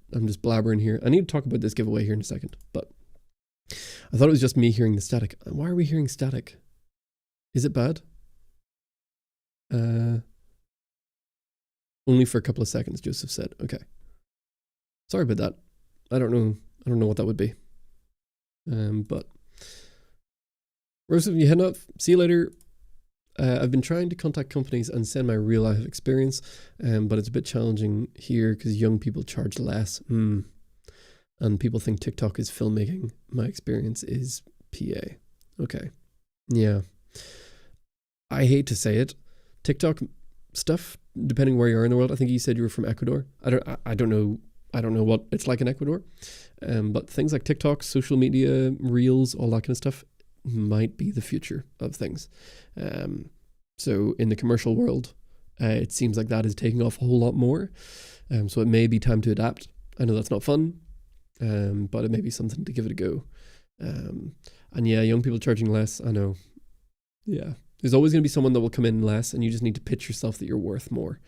Speaker 1: blabbering here. I need to talk about this giveaway here in a second, but I thought it was just me hearing the static. Why are we hearing static? Is it bad? Only for a couple of seconds, Joseph said. Okay. Sorry about that. I don't know what that would be. But Rosa, you heading up? See you later. I've been trying to contact companies and send my real life experience, but it's a bit challenging here because young people charge less. And people think TikTok is filmmaking. My experience is PA. Okay. Yeah. I hate to say it. TikTok stuff, depending where you are in the world. I think you said you were from Ecuador. I don't know what it's like in Ecuador. But things like TikTok, social media, reels, all that kind of stuff might be the future of things. So in the commercial world, it seems like that is taking off a whole lot more. So it may be time to adapt. I know that's not fun, but it may be something to give it a go. And yeah, young people charging less, I know. Yeah. There's always going to be someone that will come in less, and you just need to pitch yourself that you're worth more.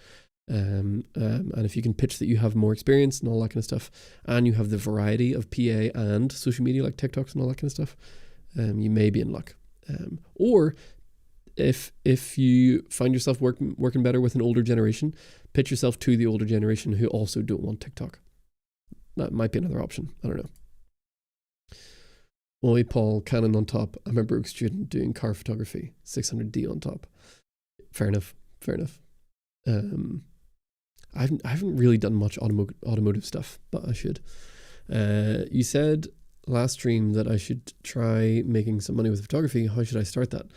Speaker 1: And if you can pitch that you have more experience and all that kind of stuff, and you have the variety of PA and social media like TikToks and all that kind of stuff, you may be in luck. Or if you find yourself working better with an older generation, pitch yourself to the older generation who also don't want TikTok. That might be another option. I don't know. Oi, Paul, Canon on top. I'm a broke student doing car photography. 600D on top. Fair enough. I haven't really done much automotive stuff, but I should. You said last stream that I should try making some money with photography. How should I start that?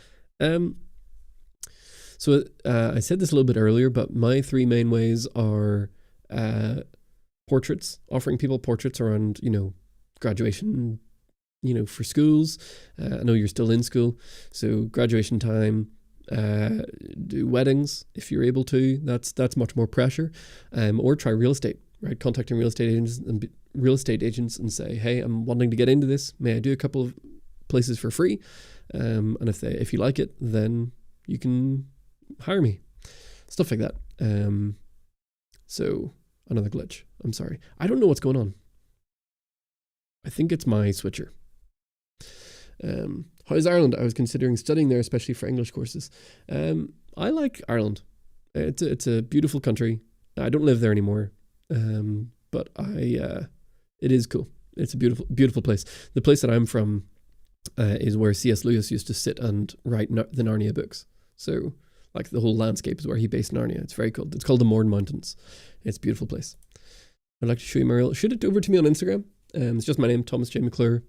Speaker 1: So I said this a little bit earlier, but my three main ways are portraits, offering people portraits around, graduation, for schools. I know you're still in school, so graduation time, do weddings if you're able to. That's much more pressure. Or try real estate, right? Contacting real estate agents and say, hey, I'm wanting to get into this. May I do a couple of places for free? And if you like it, then you can hire me. Stuff like that. So another glitch. I'm sorry. I don't know what's going on. I think it's my switcher. How's Ireland? I was considering studying there, especially for English courses. I like Ireland. It's a beautiful country. I don't live there anymore, but it is cool. It's a beautiful place. The place that I'm from is where C.S. Lewis used to sit and write the Narnia books. So, like, the whole landscape is where he based Narnia. It's very cool. It's called the Mourne Mountains. It's a beautiful place. I'd like to show you my reel. Shoot it over to me on Instagram. It's just my name, Thomas J. McClure.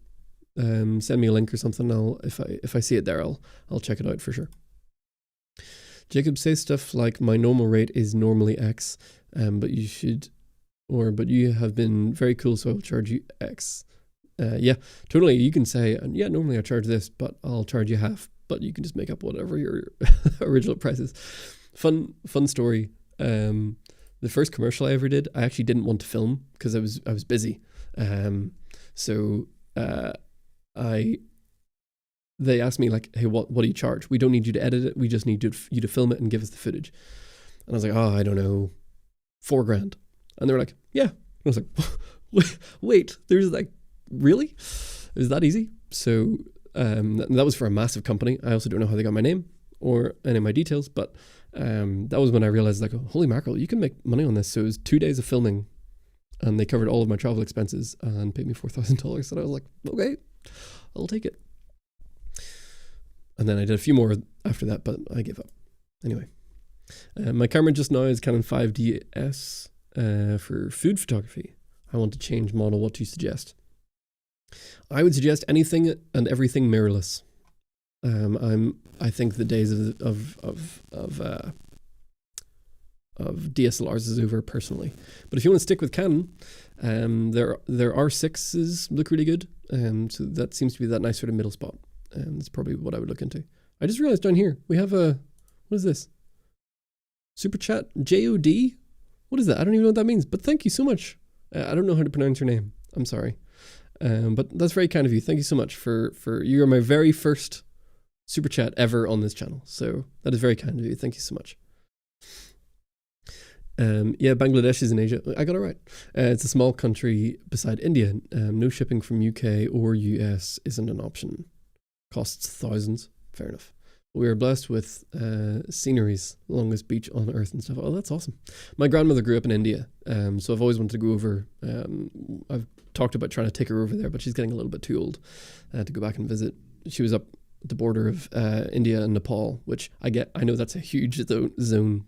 Speaker 1: Send me a link or something. If I see it there, I'll check it out for sure. Jacob says stuff like, my normal rate is normally X, but you have been very cool, so I'll charge you X. Yeah, totally. You can say, yeah, normally I charge this, but I'll charge you half. But you can just make up whatever your original price is. Fun story. The first commercial I ever did, I actually didn't want to film because I was busy. They asked me like, hey, what do you charge? We don't need you to edit it. We just need you to film it and give us the footage. And I was like, I don't know, $4,000. And they were like, yeah. And I was like, wait, there's like, really? Is that easy? So that was for a massive company. I also don't know how they got my name or any of my details, but that was when I realized, like, holy mackerel, you can make money on this. So it was 2 days of filming, and they covered all of my travel expenses and paid me $4,000. And I was like, okay, I'll take it. And then I did a few more after that, but I gave up. Anyway, my camera just now is Canon 5DS for food photography. I want to change model. What do you suggest? I would suggest anything and everything mirrorless. I think the days of DSLRs is over personally. But if you want to stick with Canon, their R6s look really good. So that seems to be that nice sort of middle spot. That's probably what I would look into. I just realized down here we have what is this? Super chat JOD? What is that? I don't even know what that means. But thank you so much. I don't know how to pronounce your name. I'm sorry. But that's very kind of you. Thank you so much for you are my very first super chat ever on this channel. So that is very kind of you. Thank you so much. Yeah, Bangladesh is in Asia. I got it right. It's a small country beside India. No shipping from UK or US isn't an option. Costs thousands. Fair enough. We are blessed with sceneries, longest beach on earth and stuff. Oh, that's awesome. My grandmother grew up in India, so I've always wanted to go over. I've talked about trying to take her over there, but she's getting a little bit too old to go back and visit. She was up at the border of India and Nepal, which I know that's a huge zone,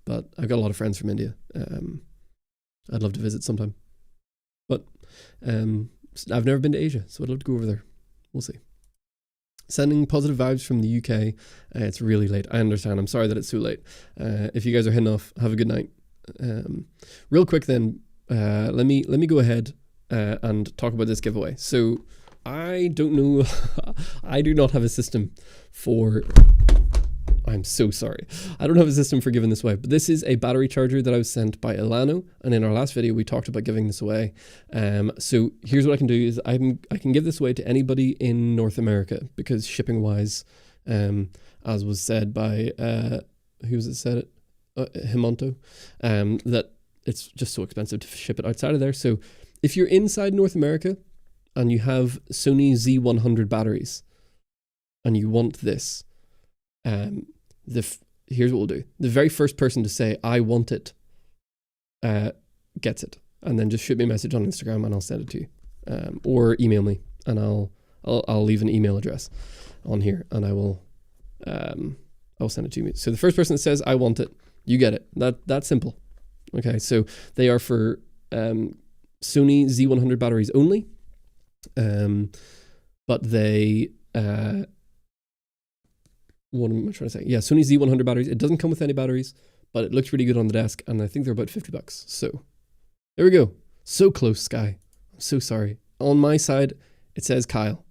Speaker 1: but I've got a lot of friends from India. I'd love to visit sometime. But I've never been to Asia, so I'd love to go over there. We'll see. Sending positive vibes from the UK. It's really late. I understand. I'm sorry that it's so late. If you guys are heading off, have a good night. Real quick then, let me go ahead and talk about this giveaway. So I don't know. I do not have a system for... I'm so sorry. I don't have a system for giving this away, but this is a battery charger that I was sent by Ilano, and in our last video we talked about giving this away. So here's what I can do is I can give this away to anybody in North America, because shipping wise, as was said by who was it said it? Himonto, that it's just so expensive to ship it outside of there. So if you're inside North America and you have Sony Z100 batteries and you want this, here's what we'll do. The very first person to say, I want it, gets it. And then just shoot me a message on Instagram and I'll send it to you. Or email me and I'll leave an email address on here and I'll send it to you. So the first person that says, I want it, you get it. That's simple. Okay, so they are for Sony Z100 batteries only. But they... what am I trying to say? Yeah, Sony Z100 batteries. It doesn't come with any batteries, but it looks really good on the desk, and I think they're about $50. So there we go. So close, Sky. I'm so sorry. On my side, it says Kyle.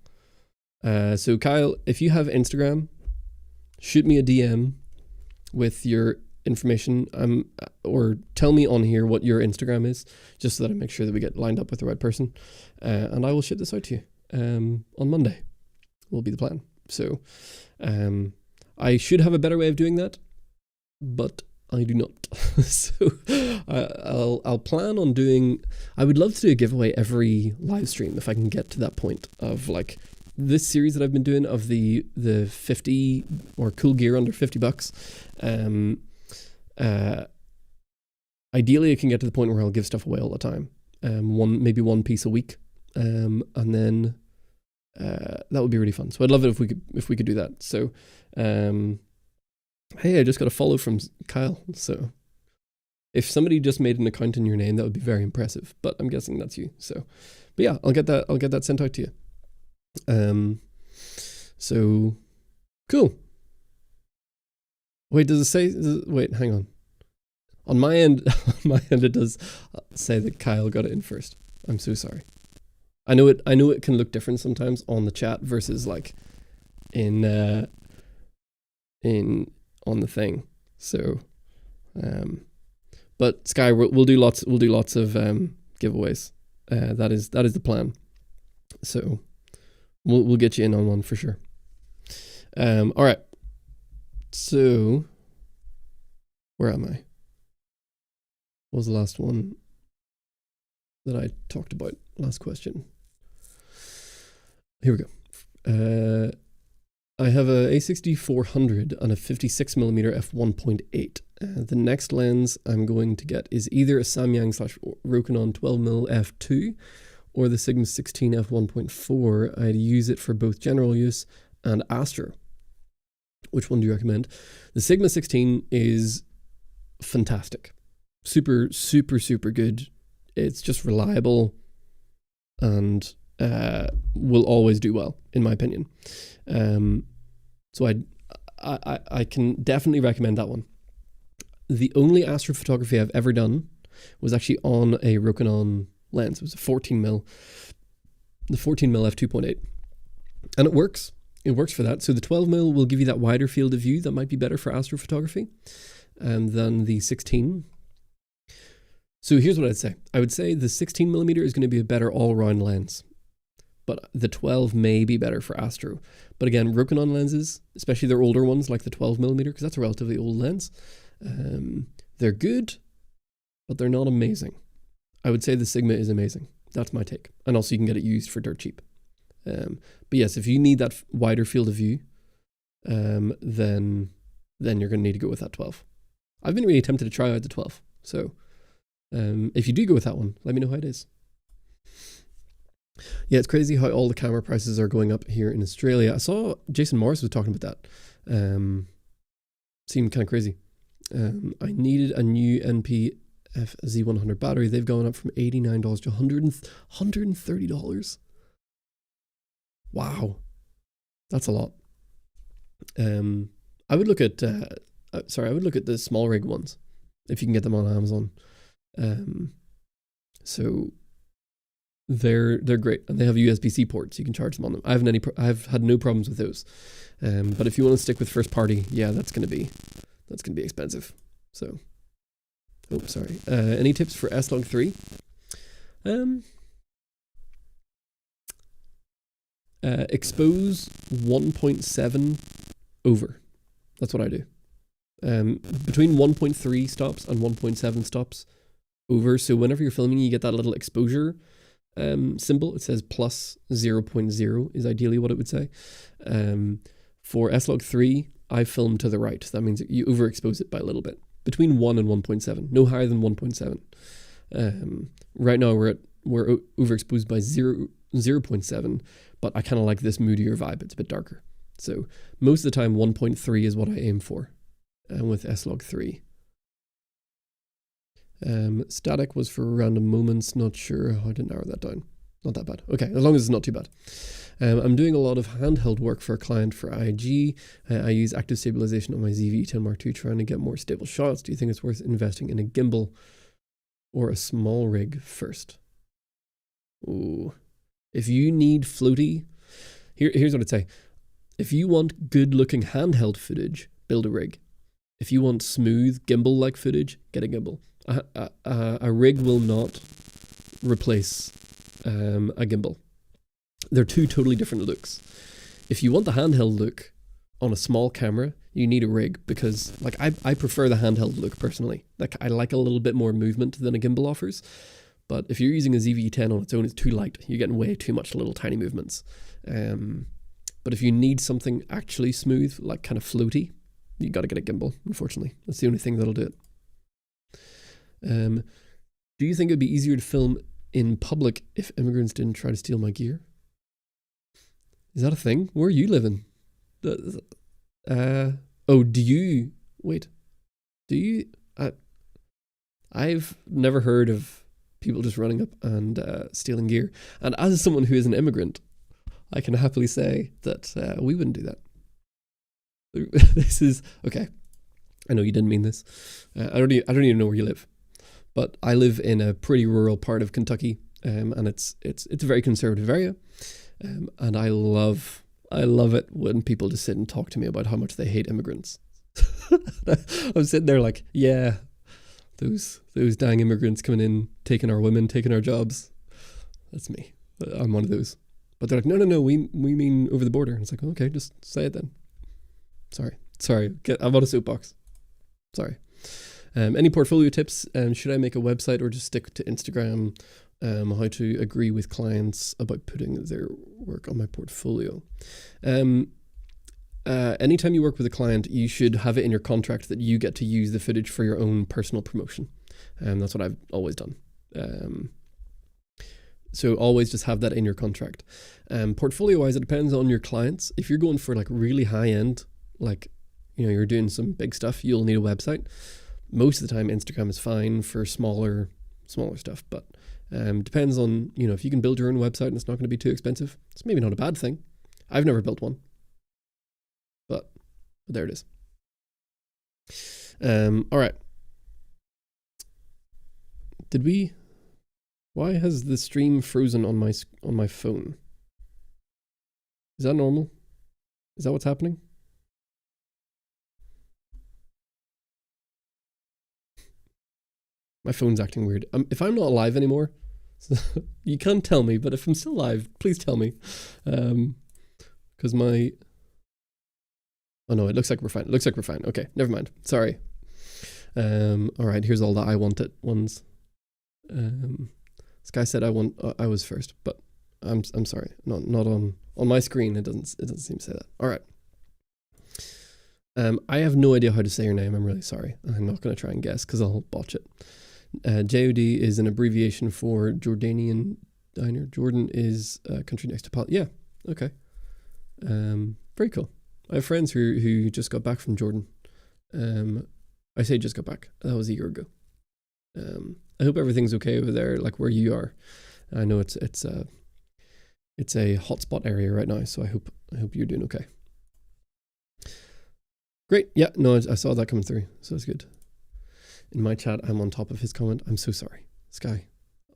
Speaker 1: So Kyle, if you have Instagram, shoot me a DM with your information, or tell me on here what your Instagram is, just so that I make sure that we get lined up with the right person, and I will ship this out to you on Monday. Will be the plan. So I should have a better way of doing that, but I do not. So I'll plan on doing... I would love to do a giveaway every live stream if I can get to that point of like this series that I've been doing of the 50 or cool gear under $50. Ideally, I can get to the point where I'll give stuff away all the time. Maybe one piece a week, and then that would be really fun. So I'd love it if we could do that. So, hey, I just got a follow from Kyle. So if somebody just made an account in your name, that would be very impressive. But I'm guessing that's you. So, but yeah, I'll get that sent out to you. So cool. Wait, does it say? Wait, hang on. On my end, it does say that Kyle got it in first. I'm so sorry. I know it can look different sometimes on the chat versus like in on the thing. So, but Sky, we'll do lots of giveaways. That is the plan. So we'll get you in on one for sure. All right. So where am I? What was the last one that I talked about? Last question. Here we go. I have a A6400 and a 56mm f1.8. The next lens I'm going to get is either a Samyang/Rokinon 12mm f2 or the Sigma 16 f1.4. I'd use it for both general use and Astro. Which one do you recommend? The Sigma 16 is fantastic. Super, super, super good. It's just reliable and will always do well, in my opinion. So I can definitely recommend that one. The only astrophotography I've ever done was actually on a Rokinon lens. It was a 14mm, the 14mm f2.8, and it works. It works for that. So the 12mm will give you that wider field of view that might be better for astrophotography than the 16. So here's what I'd say. I would say the 16mm is going to be a better all-round lens. but the 12 may be better for astro. But again, Rokinon lenses, especially their older ones like the 12mm, because that's a relatively old lens, they're good, but they're not amazing. I would say the Sigma is amazing. That's my take. And also you can get it used for dirt cheap. But yes, if you need that wider field of view, then you're going to need to go with that 12. I've been really tempted to try out the 12. So if you do go with that one, let me know how it is. Yeah, it's crazy how all the camera prices are going up here in Australia. I saw Jason Morris was talking about that. Seemed kind of crazy. I needed a new NPF Z100 battery. They've gone up from $89 to $130. Wow. That's a lot. I would look at the small rig ones if you can get them on Amazon. So they're great, and they have USB-C ports. You can charge them on them. I've had no problems with those. But if you want to stick with first party, yeah, that's gonna be expensive. So, oh, sorry. Any tips for S-Log 3? Expose 1.7 over. That's what I do. Between 1.3 stops and 1.7 stops over. So whenever you're filming, you get that little exposure symbol. It says plus 0.0 is ideally what it would say. For S-Log 3, I film to the right. That means you overexpose it by a little bit. Between 1 and 1.7. No higher than 1.7. Right now we're overexposed by 0.7, but I kind of like this moodier vibe. It's a bit darker. So most of the time 1.3 is what I aim for with S-Log 3. Static was for random moments. Not sure how to narrow that down. Not that bad. Okay, as long as it's not too bad. I'm doing a lot of handheld work for a client for IG. I use active stabilization on my ZV-10 Mark II trying to get more stable shots. Do you think it's worth investing in a gimbal or a small rig first? Ooh. If you need floaty, here's what I'd say. If you want good looking handheld footage, build a rig. If you want smooth gimbal-like footage, get a gimbal. A rig will not replace a gimbal. They're two totally different looks. If you want the handheld look on a small camera, you need a rig, because like I prefer the handheld look personally. Like I like a little bit more movement than a gimbal offers. But if you're using a ZV-10 on its own, it's too light. You're getting way too much little tiny movements. But if you need something actually smooth, like kind of floaty, you got to get a gimbal, unfortunately. That's the only thing that'll do it. Do you think it'd be easier to film in public if immigrants didn't try to steal my gear? Is that a thing? Where are you living? Oh, do you? Wait. Do you? I've never heard of people just running up and stealing gear. And as someone who is an immigrant, I can happily say that we wouldn't do that. This is okay. I know you didn't mean this. I don't even know where you live, but I live in a pretty rural part of Kentucky, and it's a very conservative area, and I love it when people just sit and talk to me about how much they hate immigrants. I'm sitting there like, yeah, those dang immigrants coming in, taking our women, taking our jobs. That's me. I'm one of those. But they're like, no, we mean over the border. And it's like, okay, just say it then. Sorry. I'm on a soapbox. Sorry. Any portfolio tips? Should I make a website or just stick to Instagram? How to agree with clients about putting their work on my portfolio. Anytime you work with a client, you should have it in your contract that you get to use the footage for your own personal promotion. That's what I've always done. So always just have that in your contract. Portfolio wise, it depends on your clients. If you're going for like really high end, like, you're doing some big stuff, you'll need a website. Most of the time, Instagram is fine for smaller stuff, but depends on, if you can build your own website and it's not going to be too expensive, it's maybe not a bad thing. I've never built one, but there it is. All right. Why has the stream frozen on my phone? Is that normal? Is that what's happening? My phone's acting weird. If I'm not live anymore, So you can't tell me, but if I'm still live, please tell me. Because my... Oh no, it looks like we're fine. It looks like we're fine. Okay, never mind. Sorry. All right, here's all the I wanted ones. This guy said I was first, but I'm sorry. Not on my screen. It doesn't seem to say that. All right. I have no idea how to say your name. I'm really sorry. I'm not going to try and guess because I'll botch it. JOD is an abbreviation for Jordanian diner. Jordan is a country next to Palestine. Yeah. Okay. Very cool. I have friends who just got back from Jordan. I say just got back. That was a year ago. I hope everything's okay over there, like where you are. I know it's a hotspot area right now, so I hope you're doing okay. Great. Yeah, no, I saw that coming through, so it's good. In my chat, I'm on top of his comment. I'm so sorry, Sky.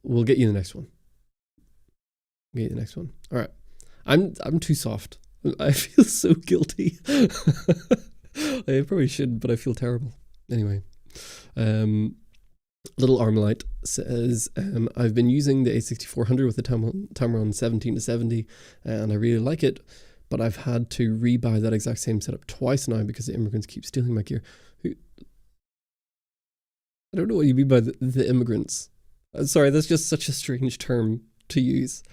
Speaker 1: We'll get you the next one. Get you the next one. All right. I'm too soft. I feel so guilty. I probably shouldn't, but I feel terrible. Anyway, Little Armalite says, I've been using the A6400 with the Tamron 17 to 70, and I really like it, but I've had to rebuy that exact same setup twice now because the immigrants keep stealing my gear. I don't know what you mean by the immigrants. Sorry, that's just such a strange term to use.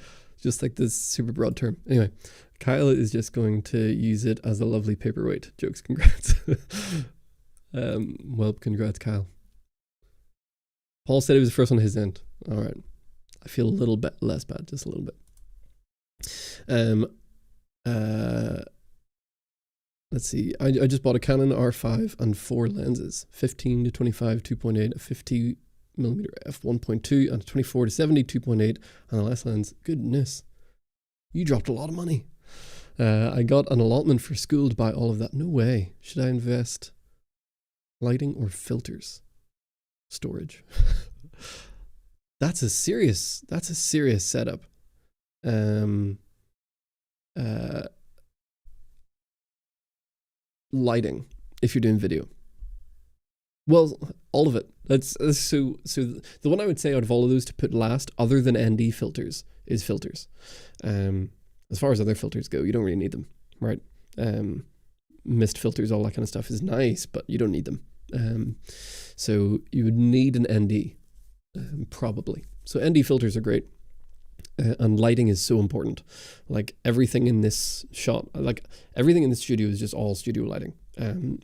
Speaker 1: Just like this super broad term. Anyway, Kyle is just going to use it as a lovely paperweight. Jokes, congrats. Well, congrats, Kyle. Paul said it was the first on his end. All right. I feel a little bit less bad, just a little bit. Let's see. I just bought a Canon R5 and 4 lenses, 15 to 25 2.8, a 50 millimeter f1.2, and a 24 to 70 2.8, and a less lens. Goodness, you dropped a lot of money. I got an allotment for school to buy all of that. No way. Should I invest lighting or filters? Storage. That's a serious setup. Lighting, if you're doing video. Well, all of it. That's so the one I would say out of all of those to put last, other than ND filters, is filters. As far as other filters go, you don't really need them, right? Mist filters, all that kind of stuff is nice, but you don't need them. So you would need an ND, probably. So ND filters are great. And lighting is so important. Like everything in this shot, like everything in this studio is just all studio lighting.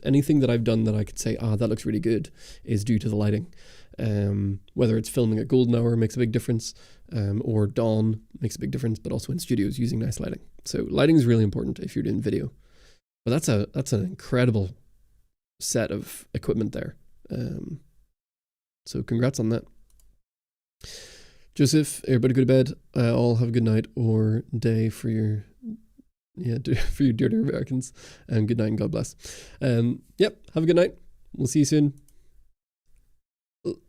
Speaker 1: Anything that I've done that I could say, that looks really good, is due to the lighting. Whether it's filming at golden hour makes a big difference, or dawn makes a big difference, but also in studios using nice lighting. So lighting is really important if you're doing video. But that's an incredible set of equipment there. So congrats on that. Joseph, everybody go to bed. All have a good night or day for your dear Americans. And good night and God bless. Yep, have a good night. We'll see you soon.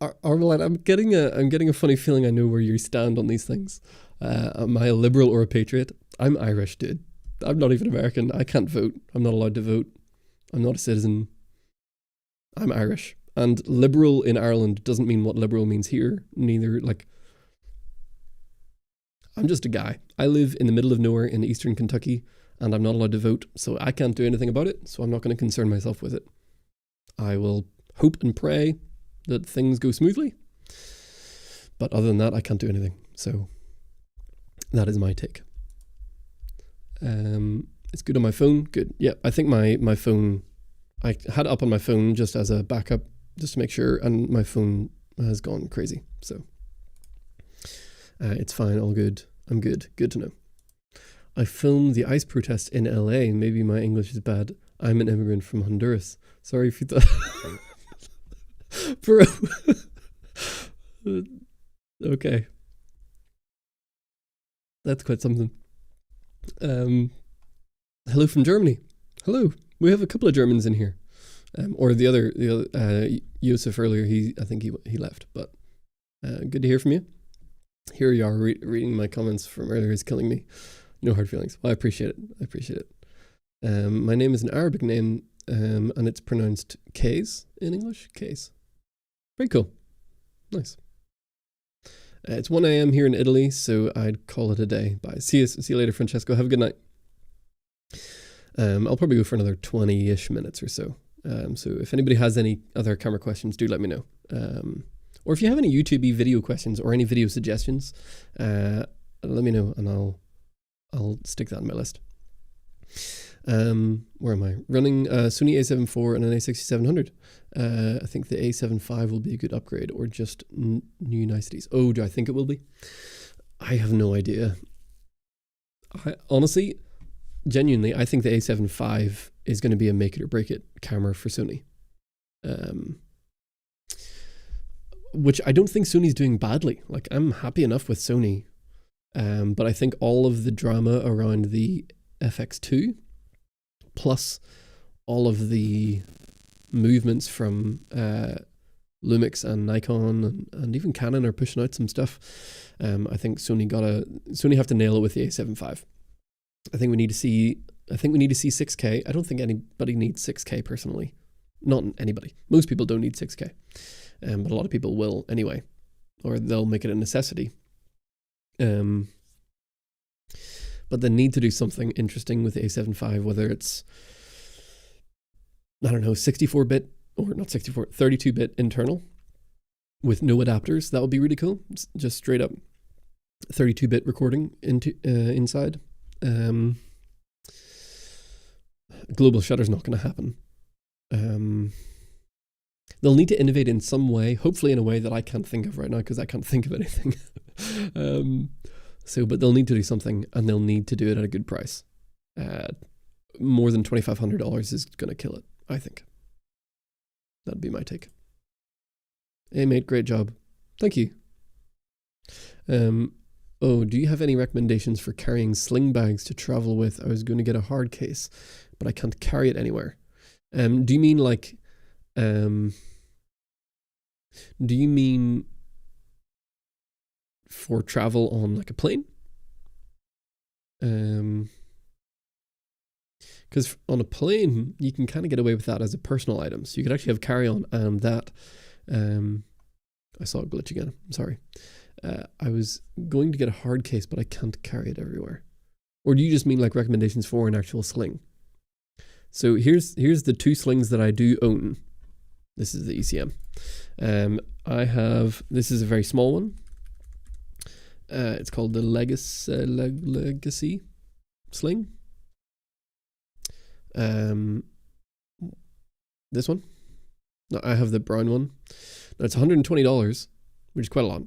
Speaker 1: Armalite, I'm getting a funny feeling I know where you stand on these things. Am I a liberal or a patriot? I'm Irish, dude. I'm not even American. I can't vote. I'm not allowed to vote. I'm not a citizen. I'm Irish. And liberal in Ireland doesn't mean what liberal means here. Neither, like... I'm just a guy. I live in the middle of nowhere in eastern Kentucky, and I'm not allowed to vote, so I can't do anything about it, so I'm not going to concern myself with it. I will hope and pray that things go smoothly, but other than that, I can't do anything. So that is my take. It's good on my phone. Good. Yeah, I think my phone, I had it up on my phone just as a backup, just to make sure, and my phone has gone crazy, so... it's fine, all good. I'm good. Good to know. I filmed the ICE protest in LA. Maybe my English is bad. I'm an immigrant from Honduras. Sorry if you thought... Bro. Okay. That's quite something. Hello from Germany. Hello. We have a couple of Germans in here. Or the other Yusuf earlier, I think he left, but good to hear from you. Here you are reading my comments from earlier is killing me. No hard feelings. Well, I appreciate it. My name is an Arabic name, and it's pronounced Kays in English. Kays. Very cool. Nice. It's 1 a.m. here in Italy, so I'd call it a day. Bye. See you later, Francesco. Have a good night. I'll probably go for another 20-ish minutes or so. So if anybody has any other camera questions, do let me know. Or if you have any YouTube video questions or any video suggestions, let me know and I'll stick that on my list. Where am I? Running Sony a7 IV and an a6700. I think the a7 V will be a good upgrade, or just new niceties. Oh, do I think it will be? I have no idea. Honestly, genuinely, I think the a7 V is going to be a make it or break it camera for Sony. Which I don't think Sony's doing badly. Like, I'm happy enough with Sony. But I think all of the drama around the FX2, plus all of the movements from Lumix and Nikon and even Canon are pushing out some stuff. I think Sony have to nail it with the a7 V. I think we need to see 6K. I don't think anybody needs 6K personally. Not anybody. Most people don't need 6K. But a lot of people will anyway, or they'll make it a necessity. But they need to do something interesting with the a7 V, whether it's, I don't know, 64-bit, or not 64, 32-bit internal with no adapters. That would be really cool. Just straight up 32-bit recording inside. Global shutter's not going to happen. They'll need to innovate in some way, hopefully in a way that I can't think of right now, because I can't think of anything. But they'll need to do something, and they'll need to do it at a good price. More than $2,500 is going to kill it, I think. That'd be my take. Hey mate, great job. Thank you. Oh, do you have any recommendations for carrying sling bags to travel with? I was going to get a hard case, but I can't carry it anywhere. Do you mean like... do you mean for travel on like a plane? Because on a plane you can kind of get away with that as a personal item, so you could actually have carry-on and that. I saw a glitch again, I'm sorry. I was going to get a hard case, but I can't carry it everywhere. Or do you just mean like recommendations for an actual sling? So here's the two slings that I do own. This is the ECM. This is a very small one. It's called the Legacy sling. This one. No, I have the brown one. Now it's $120, which is quite a lot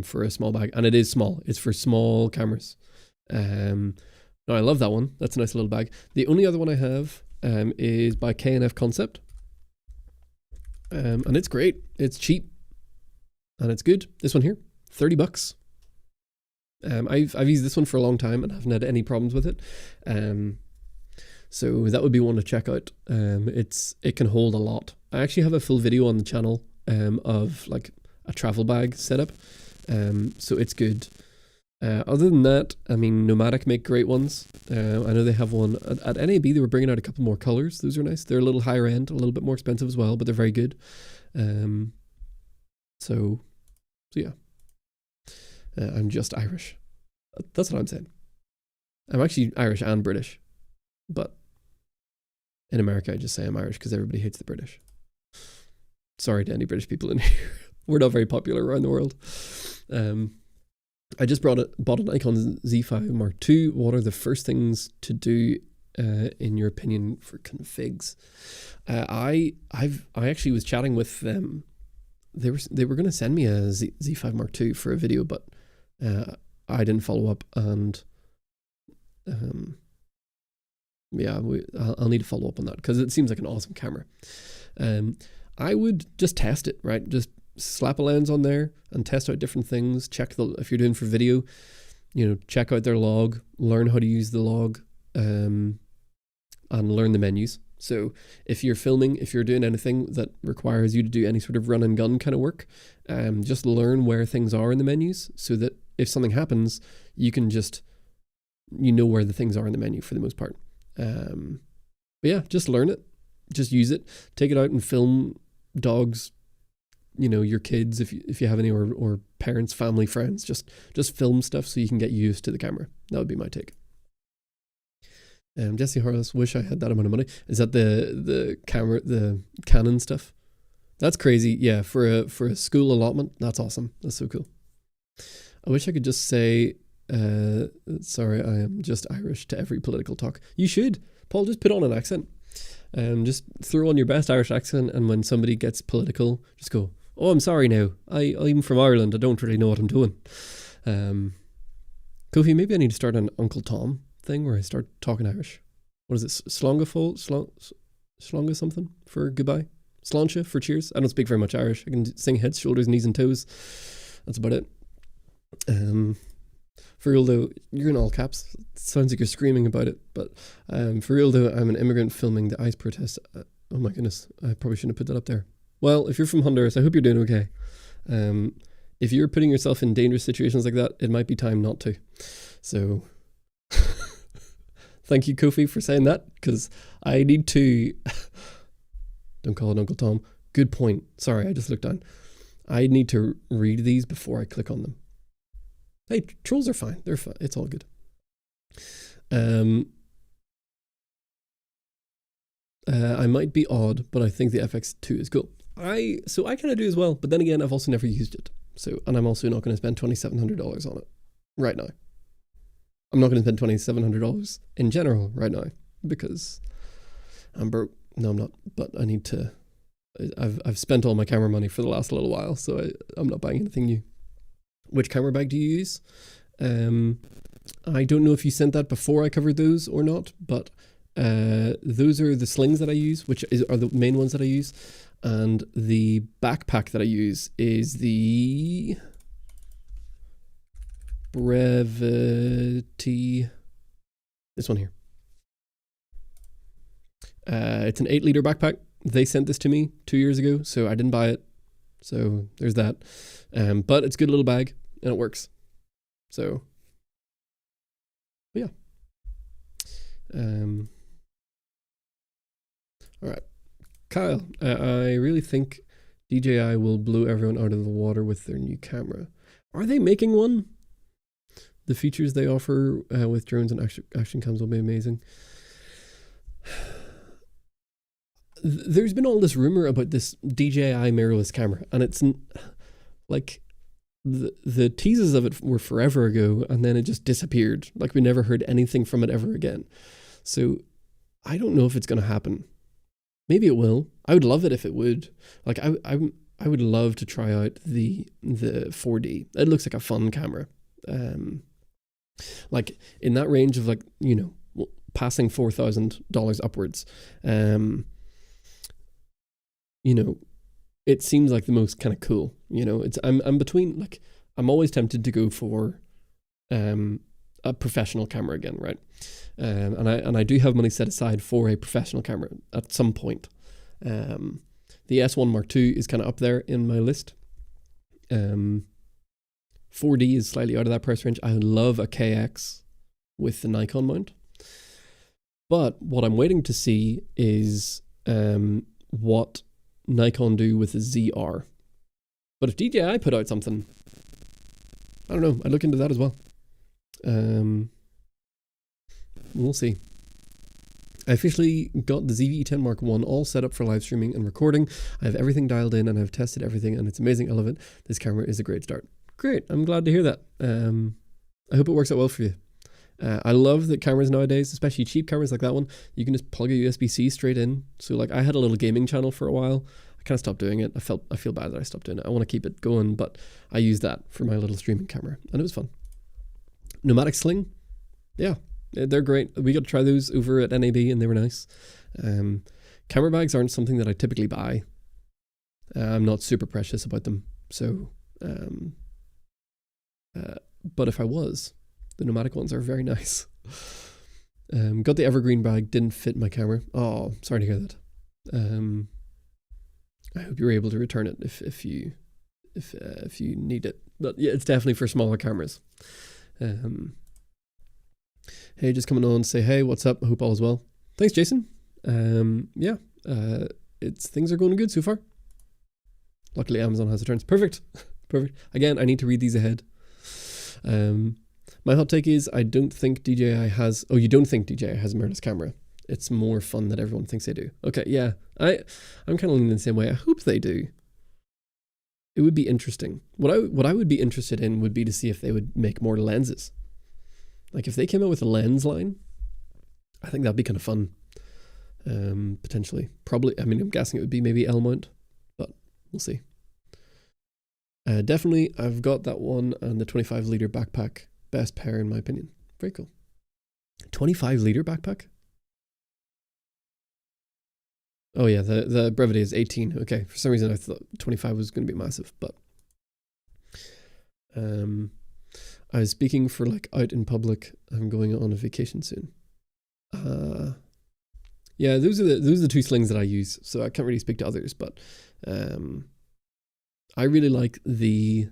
Speaker 1: for a small bag, and it is small. It's for small cameras. Now I love that one. That's a nice little bag. The only other one I have is by K&F Concept. And it's great. It's cheap and it's good. This one here, $30. I've used this one for a long time and haven't had any problems with it. So that would be one to check out. It can hold a lot. I actually have a full video on the channel of like a travel bag setup. So it's good. Other than that, I mean, Nomadic make great ones. I know they have one at NAB. They were bringing out a couple more colors. Those are nice. They're a little higher end, a little bit more expensive as well, but they're very good. So yeah. I'm just Irish. That's what I'm saying. I'm actually Irish and British, but in America I just say I'm Irish because everybody hates the British. Sorry to any British people in here. We're not very popular around the world. I just bought a Nikon Z5 Mark II. What are the first things to do, in your opinion, for configs? I actually was chatting with them. They were going to send me a Z5 Mark II for a video, but I didn't follow up, and yeah, I'll need to follow up on that because it seems like an awesome camera. I would just test it, right? Just slap a lens on there and test out different things. Check if you're doing for video, check out their log, learn how to use the log, and learn the menus. So if you're filming, if you're doing anything that requires you to do any sort of run and gun kind of work, just learn where things are in the menus so that if something happens, you can just, where the things are in the menu for the most part. But yeah, just learn it, just use it, take it out and film dogs, you know, your kids, if you have any, or parents, family, friends, just film stuff so you can get used to the camera. That would be my take. Jesse Harless, wish I had that amount of money. Is that the camera, the Canon stuff? That's crazy. Yeah, for a school allotment, that's awesome. That's so cool. I wish I could just say, sorry, I am just Irish to every political talk. You should, Paul. Just put on an accent. Just throw on your best Irish accent, and when somebody gets political, just go, "Oh, I'm sorry now. I'm from Ireland. I don't really know what I'm doing." Kofi, maybe I need to start an Uncle Tom thing where I start talking Irish. What is it? Slonga something for goodbye? Sláinte for cheers? I don't speak very much Irish. I can sing heads, shoulders, knees and toes. That's about it. For real though, you're in all caps. It sounds like you're screaming about it. But for real though, I'm an immigrant filming the ICE protest. Oh my goodness, I probably shouldn't have put that up there. Well, if you're from Honduras, I hope you're doing okay. If you're putting yourself in dangerous situations like that, it might be time not to. So thank you, Kofi, for saying that, because I need to... Don't call it Uncle Tom. Good point. Sorry, I just looked down. I need to read these before I click on them. Hey, trolls are fine. They're fine. It's all good. I might be odd, but I think the FX2 is cool. So I kind of do as well, but then again, I've also never used it. So, and I'm also not going to spend $2,700 on it right now. I'm not going to spend $2,700 in general right now because I'm broke. No, I'm not, but I need to. I've spent all my camera money for the last little while, so I'm not buying anything new. Which camera bag do you use? I don't know if you sent that before I covered those or not, but those are the slings that I use, which are the main ones that I use. And the backpack that I use is the Brevity, this one here. It's an 8-liter backpack. They sent this to me 2 years ago, so I didn't buy it. So there's that. But it's a good little bag and it works. So, yeah. All right. Kyle, I really think DJI will blow everyone out of the water with their new camera. Are they making one? The features they offer with drones and action cams will be amazing. There's been all this rumor about this DJI mirrorless camera, and it's like the teases of it were forever ago, and then it just disappeared. Like we never heard anything from it ever again. So I don't know if it's going to happen. Maybe it will. I would love it if it would. Like I would love to try out the 4D. It looks like a fun camera. Like in that range of, like, you know, passing $4,000 upwards. You know, it seems like the most kind of cool. You know, I'm between, like, I'm always tempted to go for a professional camera again, right? And I do have money set aside for a professional camera at some point. The S1 Mark II is kind of up there in my list. 4D is slightly out of that price range. I love a KX with the Nikon mount. But what I'm waiting to see is what Nikon do with the ZR. But if DJI put out something, I don't know, I'd look into that as well. We'll see. I officially got the ZV-E10 Mark I all set up for live streaming and recording. I have everything dialed in and I've tested everything and it's amazing. I love it. This camera is a great start. Great. I'm glad to hear that. I hope it works out well for you. I love that cameras nowadays, especially cheap cameras like that one, you can just plug a USB-C straight in. So like I had a little gaming channel for a while. I kind of stopped doing it. I feel bad that I stopped doing it. I want to keep it going, but I used that for my little streaming camera and it was fun. Pneumatic sling. Yeah, they're great. We got to try those over at NAB and they were nice. Camera bags aren't something that I typically buy. I'm not super precious about them. So, but if I was, the pneumatic ones are very nice. Got the evergreen bag, didn't fit my camera. Oh, sorry to hear that. I hope you're able to return it if you need it. But yeah, it's definitely for smaller cameras. Hey, just coming on to say, hey, what's up? I hope all is well. Thanks, Jason. Yeah, things are going good so far. Luckily, Amazon has returns. Perfect. Perfect. Again, I need to read these ahead. My hot take is I don't think DJI has... Oh, you don't think DJI has a mirrorless camera? It's more fun that everyone thinks they do. Okay, yeah. I'm kind of leaning the same way. I hope they do. It would be interesting. What I would be interested in would be to see if they would make more lenses. Like if they came out with a lens line, I think that'd be kind of fun. Potentially. Probably, I mean, I'm guessing it would be maybe L mount, but we'll see. Definitely, I've got that one and the 25 litre backpack. Best pair in my opinion. Very cool. 25 litre backpack? Oh yeah, the brevity is 18. Okay, for some reason I thought 25 was going to be massive, but I was speaking for like out in public. I'm going on a vacation soon. Yeah, those are the two slings that I use. So I can't really speak to others, but I really like the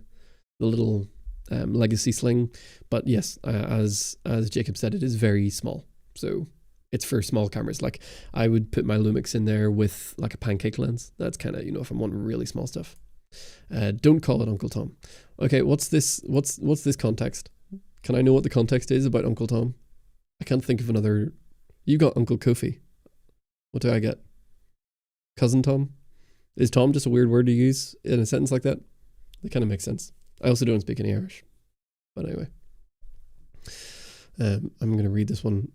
Speaker 1: little legacy sling. But yes, as Jacob said, it is very small. So it's for small cameras. Like I would put my Lumix in there with like a pancake lens. That's kind of, you know, if I'm wanting really small stuff. Don't call it Uncle Tom. Okay, what's this context? Can I know what the context is about Uncle Tom? I can't think of another. You got Uncle Kofi. What do I get? Cousin Tom? Is Tom just a weird word to use in a sentence like that? That kind of makes sense. I also don't speak any Irish. But anyway. I'm going to read this one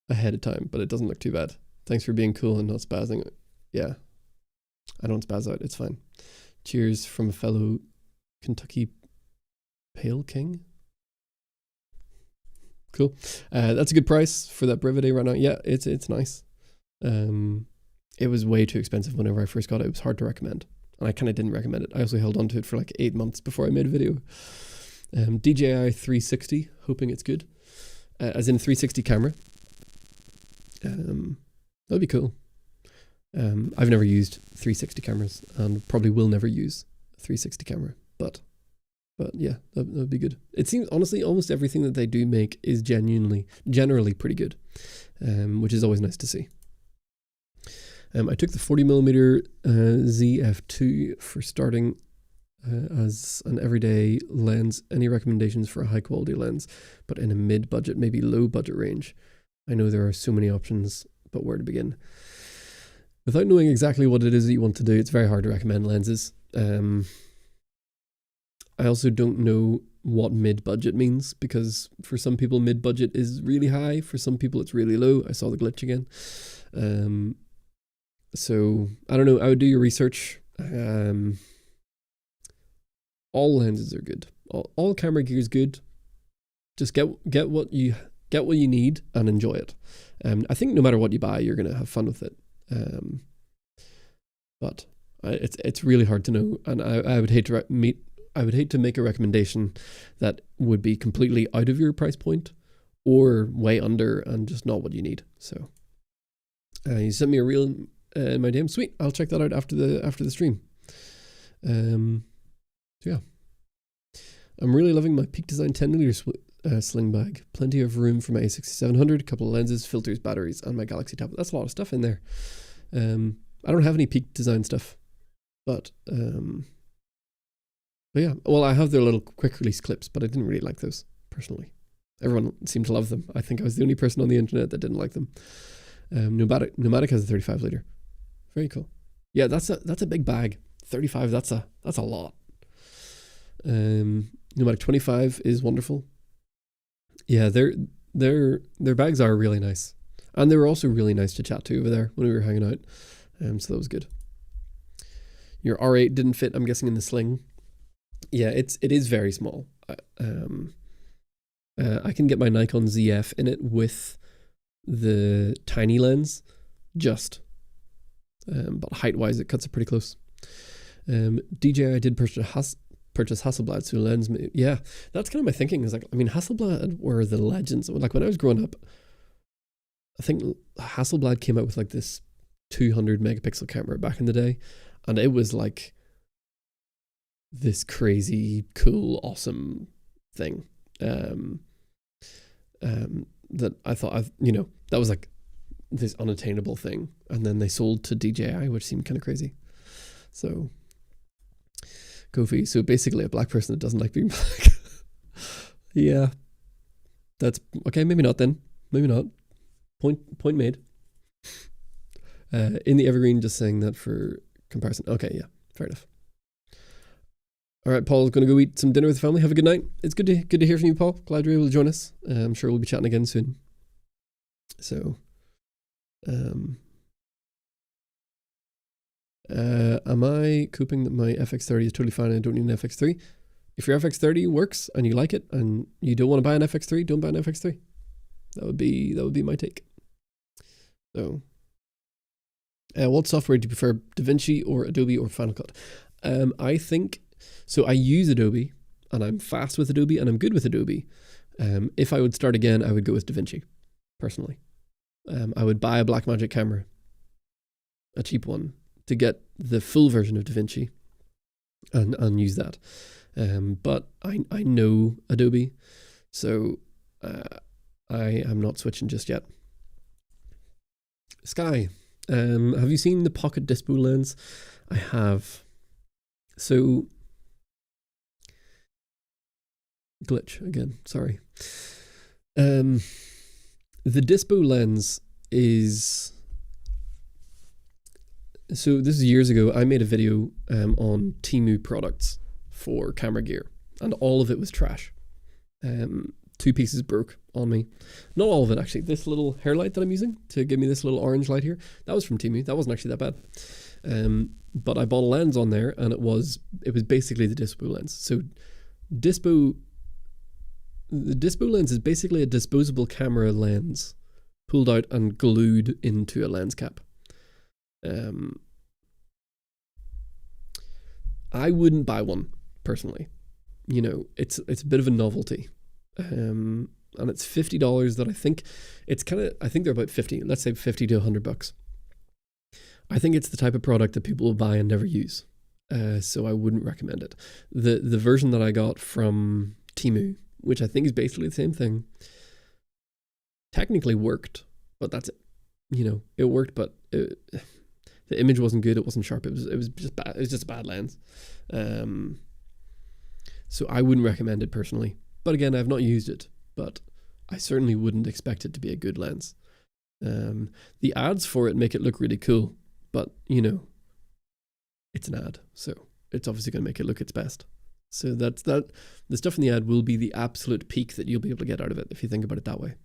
Speaker 1: ahead of time, but it doesn't look too bad. Thanks for being cool and not spazzing. Yeah. I don't spaz out. It's fine. Cheers from a fellow Kentucky Pale King. Cool. That's a good price for that brevity right now. Yeah, it's nice. It was way too expensive whenever I first got it. It was hard to recommend. And I kind of didn't recommend it. I also held on to it for like 8 months before I made a video. DJI 360, hoping it's good. As in 360 camera. That'd be cool. I've never used 360 cameras and probably will never use a 360 camera, but yeah, that'd be good. It seems honestly almost everything that they do make is generally pretty good, which is always nice to see. I took the 40mm ZF2 for starting as an everyday lens. Any recommendations for a high quality lens, but in a mid-budget, maybe low budget range? I know there are so many options, but where to begin? Without knowing exactly what it is that you want to do, it's very hard to recommend lenses. I also don't know what mid-budget means, because for some people mid-budget is really high, for some people it's really low. I saw the glitch again. So, I don't know, I would do your research. All lenses are good. All camera gear is good. Just get what you need and enjoy it. I think no matter what you buy, you're going to have fun with it. But it's really hard to know, and I would hate to make a recommendation that would be completely out of your price point or way under and just not what you need. So you sent me a reel in my DM. Sweet, I'll check that out after the stream. So yeah, I'm really loving my Peak Design 10mm sling bag. Plenty of room for my A6700, a couple of lenses, filters, batteries, and my Galaxy tablet. That's a lot of stuff in there. I don't have any Peak Design stuff, but yeah. Well, I have their little quick release clips, but I didn't really like those personally. Everyone seemed to love them. I think I was the only person on the internet that didn't like them. Pneumatic has a 35 liter. Very cool. Yeah, that's a big bag. 35. That's a lot. Pneumatic 25 is wonderful. Yeah, their bags are really nice, and they were also really nice to chat to over there when we were hanging out. So that was good. Your R8 didn't fit, I'm guessing, in the sling. Yeah, it is very small. I can get my Nikon ZF in it with the tiny lens, but height wise it cuts it pretty close. DJI did purchase Hasselblad, so lens. Yeah, that's kind of my thinking. Is like, I mean, Hasselblad were the legends. Like when I was growing up, I think Hasselblad came out with like this 200 megapixel camera back in the day, and it was like this crazy cool awesome thing that I thought that was like this unattainable thing, and then they sold to DJI, which seemed kind of crazy. So Kofi. So basically a black person that doesn't like being black. Yeah. That's okay, maybe not then. Maybe not. Point made. In the Evergreen, just saying that for comparison. Okay, yeah, fair enough. All right, Paul's going to go eat some dinner with the family. Have a good night. It's good to hear from you, Paul. Glad you're able to join us. I'm sure we'll be chatting again soon. So, am I coping that my FX30 is totally fine and I don't need an FX3? If your FX30 works and you like it and you don't want to buy an FX3, don't buy an FX3. That would be my take. So, what software do you prefer, DaVinci or Adobe or Final Cut? I think, so I use Adobe and I'm fast with Adobe and I'm good with Adobe. If I would start again, I would go with DaVinci, personally. I would buy a Blackmagic camera, a cheap one, to get the full version of DaVinci and use that. But I know Adobe, so I am not switching just yet. Sky, have you seen the Pocket Dispo lens? I have. So, glitch again, sorry. The Dispo lens is, so this is years ago, I made a video on Temu products for camera gear, and all of it was trash. 2 pieces broke on me. Not all of it, actually. This little hair light that I'm using to give me this little orange light here, that was from Temu. That wasn't actually that bad. But I bought a lens on there, and it was basically the Dispo lens. So the Dispo lens is basically a disposable camera lens pulled out and glued into a lens cap. I wouldn't buy one personally. You know, it's a bit of a novelty. And it's $50 that I think I think they're about 50, let's say 50 to $100. I think it's the type of product that people will buy and never use. So I wouldn't recommend it. The version that I got from Temu, which I think is basically the same thing, technically worked, but that's it. You know, it worked, but the image wasn't good. It wasn't sharp. It was just bad. It was just a bad lens. So I wouldn't recommend it personally. But again, I've not used it, but I certainly wouldn't expect it to be a good lens. The ads for it make it look really cool, but you know, it's an ad, so it's obviously going to make it look its best. So that's that. The stuff in the ad will be the absolute peak that you'll be able to get out of it if you think about it that way.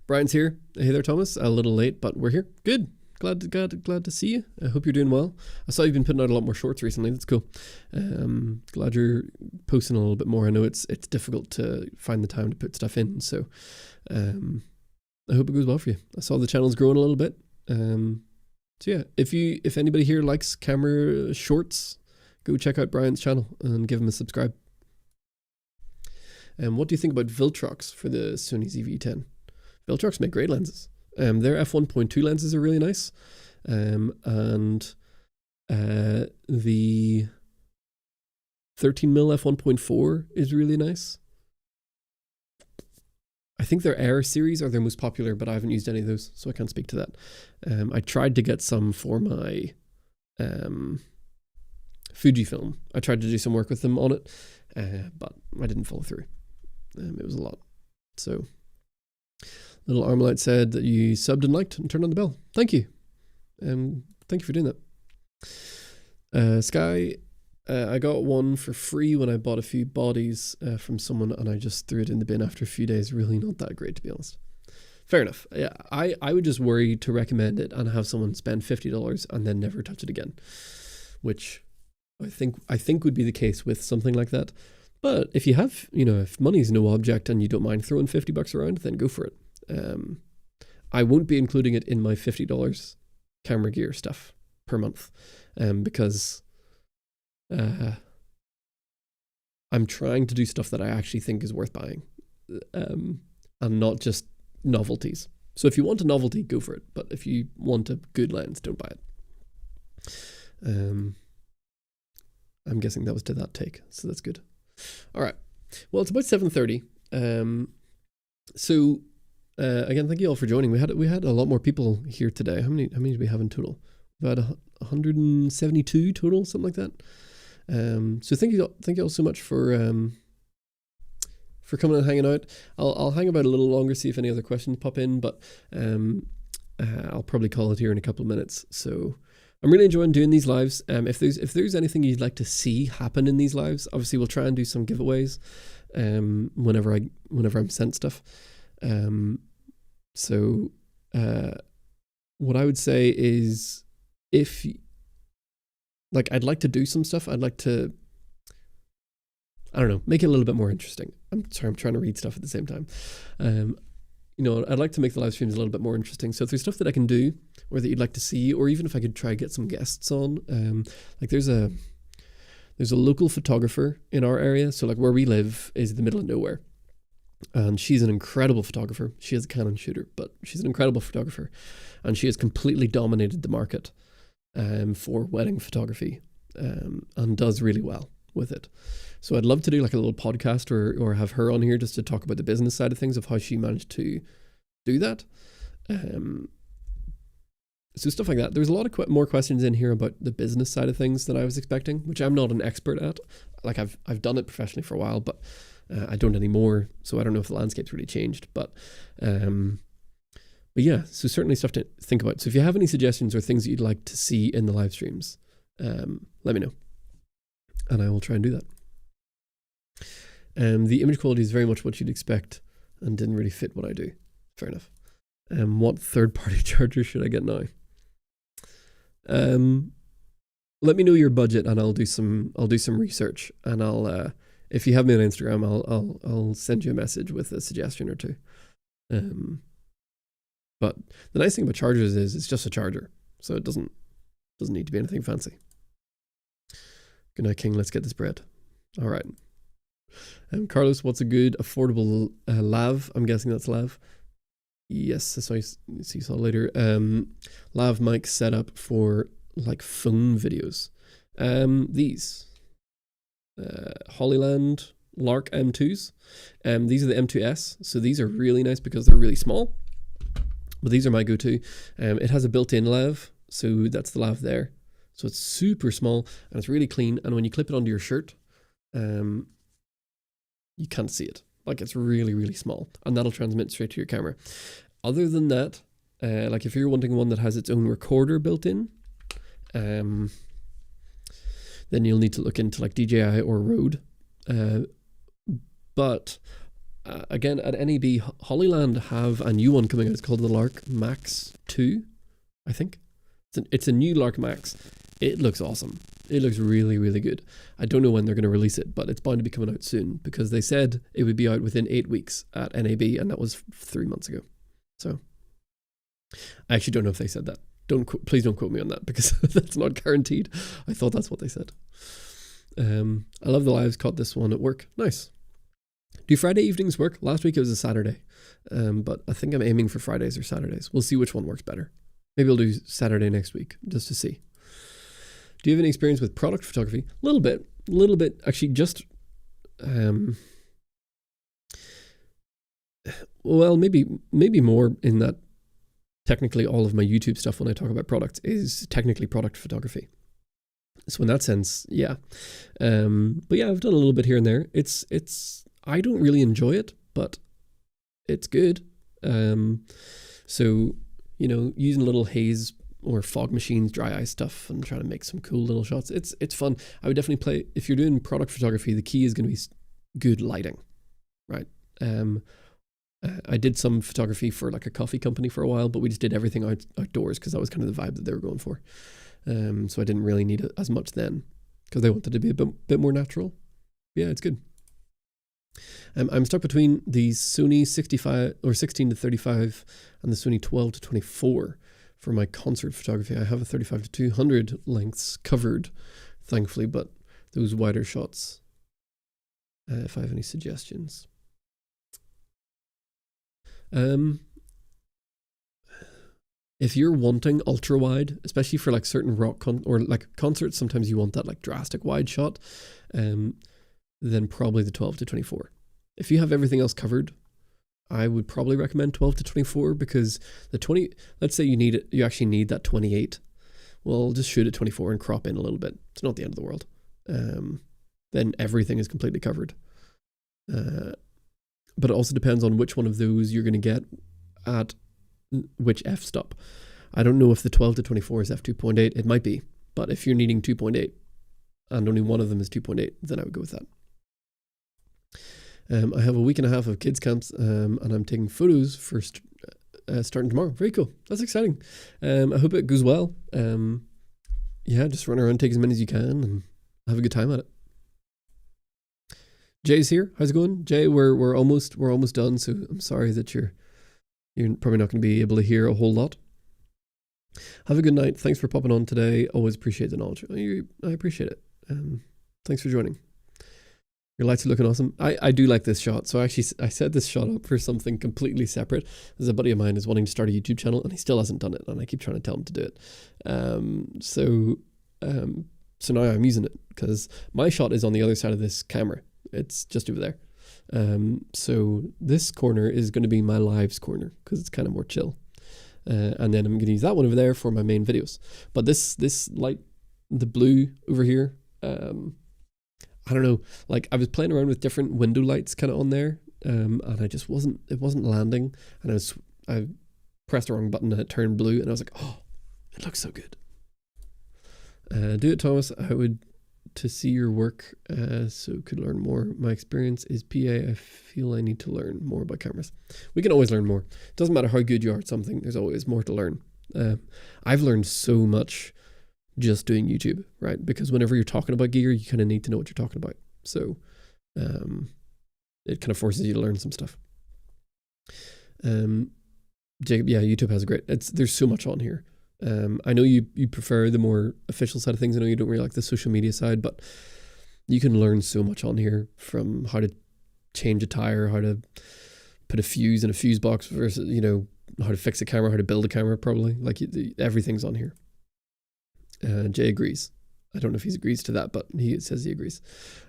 Speaker 1: Brian's here. Hey there, Thomas. A little late, but we're here. Good. Glad to see you. I hope you're doing well. I saw you've been putting out a lot more shorts recently. That's cool. Glad you're posting a little bit more. I know it's difficult to find the time to put stuff in, so I hope it goes well for you. I saw the channel's growing a little bit. So yeah, if anybody here likes camera shorts, go check out Brian's channel and give him a subscribe. What do you think about Viltrox for the Sony ZV-10? Viltrox make great lenses. Their f1.2 lenses are really nice, and the 13mm f1.4 is really nice. I think their Air series are their most popular, but I haven't used any of those, so I can't speak to that. I tried to get some for my Fujifilm. I tried to do some work with them on it, but I didn't follow through. It was a lot. So, Little Armalite said that you subbed and liked and turned on the bell. Thank you. Thank you for doing that. Sky, I got one for free when I bought a few bodies from someone, and I just threw it in the bin after a few days. Really not that great, to be honest. Fair enough. Yeah, I would just worry to recommend it and have someone spend $50 and then never touch it again, which I think would be the case with something like that. But if you have, if money's no object and you don't mind throwing $50 around, then go for it. I won't be including it in my $50 camera gear stuff per month, because I'm trying to do stuff that I actually think is worth buying, and not just novelties. So if you want a novelty, go for it. But if you want a good lens, don't buy it. I'm guessing that was to that take, so that's good. All right. Well, it's about 7:30. So again, thank you all for joining. We had a lot more people here today. How many did we have in total? About 172 total, something like that. So thank you all so much for coming and hanging out. I'll hang about a little longer, see if any other questions pop in, but I'll probably call it here in a couple of minutes. So I'm really enjoying doing these lives. If there's anything you'd like to see happen in these lives, obviously we'll try and do some giveaways whenever I'm sent stuff. So what I would say is, if like, I'd like to do some stuff. I'd like to, I don't know, make it a little bit more interesting. I'm sorry, I'm trying to read stuff at the same time. I'd like to make the live streams a little bit more interesting. So if there's stuff that I can do, or that you'd like to see, or even if I could try to get some guests on, like there's a local photographer in our area. So like where we live is the middle of nowhere. And she's an incredible photographer. She has a Canon shooter, but she's an incredible photographer. And she has completely dominated the market for wedding photography, and does really well with it. So I'd love to do like a little podcast or have her on here just to talk about the business side of things, of how she managed to do that. So stuff like that. There's a lot of more questions in here about the business side of things than I was expecting, which I'm not an expert at. Like I've done it professionally for a while, but I don't anymore. So I don't know if the landscape's really changed, but yeah, so certainly stuff to think about. So if you have any suggestions or things that you'd like to see in the live streams, let me know, and I will try and do that. The image quality is very much what you'd expect and didn't really fit what I do. Fair enough. What third-party charger should I get now? Let me know your budget, and I'll do some research, and I'll if you have me on Instagram, I'll send you a message with a suggestion or two. But the nice thing about chargers is it's just a charger, so it doesn't need to be anything fancy. Good night, King. Let's get this bread. All right. Carlos, what's a good affordable lav? I'm guessing that's lav. Yes, that's what I saw later. Lav mic setup for like phone videos. These Hollyland Lark M2s. These are the M2S. So these are really nice because they're really small. But these are my go-to. It has a built-in lav, so that's the lav there. So it's super small and it's really clean. And when you clip it onto your shirt, you can't see it. Like it's really, really small, and that'll transmit straight to your camera. Other than that, like if you're wanting one that has its own recorder built in, then you'll need to look into like DJI or Rode. But again, at NAB, Hollyland have a new one coming out. It's called the Lark Max 2, I think. It's a new Lark Max. It looks awesome. It looks really, really good. I don't know when they're going to release it, but it's bound to be coming out soon because they said it would be out within 8 weeks at NAB, and that was 3 months ago. So I actually don't know if they said that. Please don't quote me on that because that's not guaranteed. I thought that's what they said. I love the lives. Caught this one at work. Nice. Do Friday evenings work? Last week it was a Saturday, but I think I'm aiming for Fridays or Saturdays. We'll see which one works better. Maybe I'll do Saturday next week just to see. Do you have any experience with product photography? A little bit. Actually, just, well, maybe more in that technically all of my YouTube stuff when I talk about products is technically product photography. So in that sense, yeah. But yeah, I've done a little bit here and there. I don't really enjoy it, but it's good. So, using little haze or fog machines, dry ice stuff, and trying to make some cool little shots. It's fun. I would definitely play, if you're doing product photography, the key is going to be good lighting, right? I did some photography for like a coffee company for a while, but we just did everything outdoors because that was kind of the vibe that they were going for. So I didn't really need it as much then because they wanted to be a bit more natural. Yeah, it's good. I'm stuck between the Sony 65 or 16 to 35 and the Sony 12 to 24 for my concert photography. I have a 35 to 200 lengths covered, thankfully, but those wider shots, if I have any suggestions. If you're wanting ultra wide, especially for like certain rock or like concerts, sometimes you want that like drastic wide shot, then probably the 12 to 24. If you have everything else covered, I would probably recommend 12 to 24 because the 20, let's say you actually need that 28. Well, just shoot at 24 and crop in a little bit. It's not the end of the world. then everything is completely covered. But it also depends on which one of those you're going to get at which f-stop. I don't know if the 12 to 24 is f2.8. It might be, but if you're needing 2.8 and only one of them is 2.8, then I would go with that. I have a week and a half of kids camps, and I'm taking photos for starting tomorrow. Very cool. That's exciting. I hope it goes well. Yeah, just run around, take as many as you can, and have a good time at it. Jay's here. How's it going, Jay? We're almost done. So I'm sorry that you're probably not going to be able to hear a whole lot. Have a good night. Thanks for popping on today. Always appreciate the knowledge. I appreciate it. Thanks for joining. Your lights are looking awesome. I do like this shot. So actually, I set this shot up for something completely separate. There's a buddy of mine is wanting to start a YouTube channel, and he still hasn't done it. And I keep trying to tell him to do it. So now I'm using it because my shot is on the other side of this camera. It's just over there. So this corner is going to be my lives corner because it's kind of more chill. And then I'm going to use that one over there for my main videos. But this light, the blue over here, I don't know, like I was playing around with different window lights kind of on there, and it wasn't landing, and I pressed the wrong button and it turned blue, and I was like, oh, it looks so good. Do it, Thomas. I would to see your work, so could learn more. My experience is PA. I feel I need to learn more about cameras. We can always learn more. It doesn't matter how good you are at something. There's always more to learn. I've learned so much just doing YouTube, right? Because whenever you're talking about gear, you kind of need to know what you're talking about. So it kind of forces you to learn some stuff. Jacob, yeah, YouTube has a great, there's so much on here. I know you prefer the more official side of things. I know you don't really like the social media side, but you can learn so much on here, from how to change a tire, how to put a fuse in a fuse box versus, how to fix a camera, how to build a camera, probably. Like everything's on here. Jay agrees. I don't know if he agrees to that, but he says he agrees.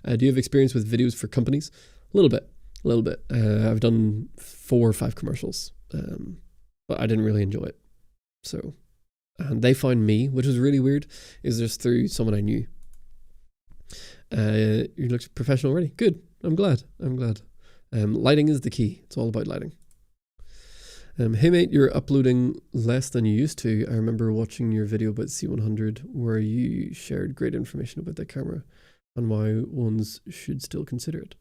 Speaker 1: Do you have experience with videos for companies? A little bit. I've done 4 or 5 commercials, but I didn't really enjoy it. So, and they found me, which was really weird, is just through someone I knew. You look professional already. Good. I'm glad. Lighting is the key. It's all about lighting. Hey mate, you're uploading less than you used to. I remember watching your video about C100 where you shared great information about the camera and why ones should still consider it.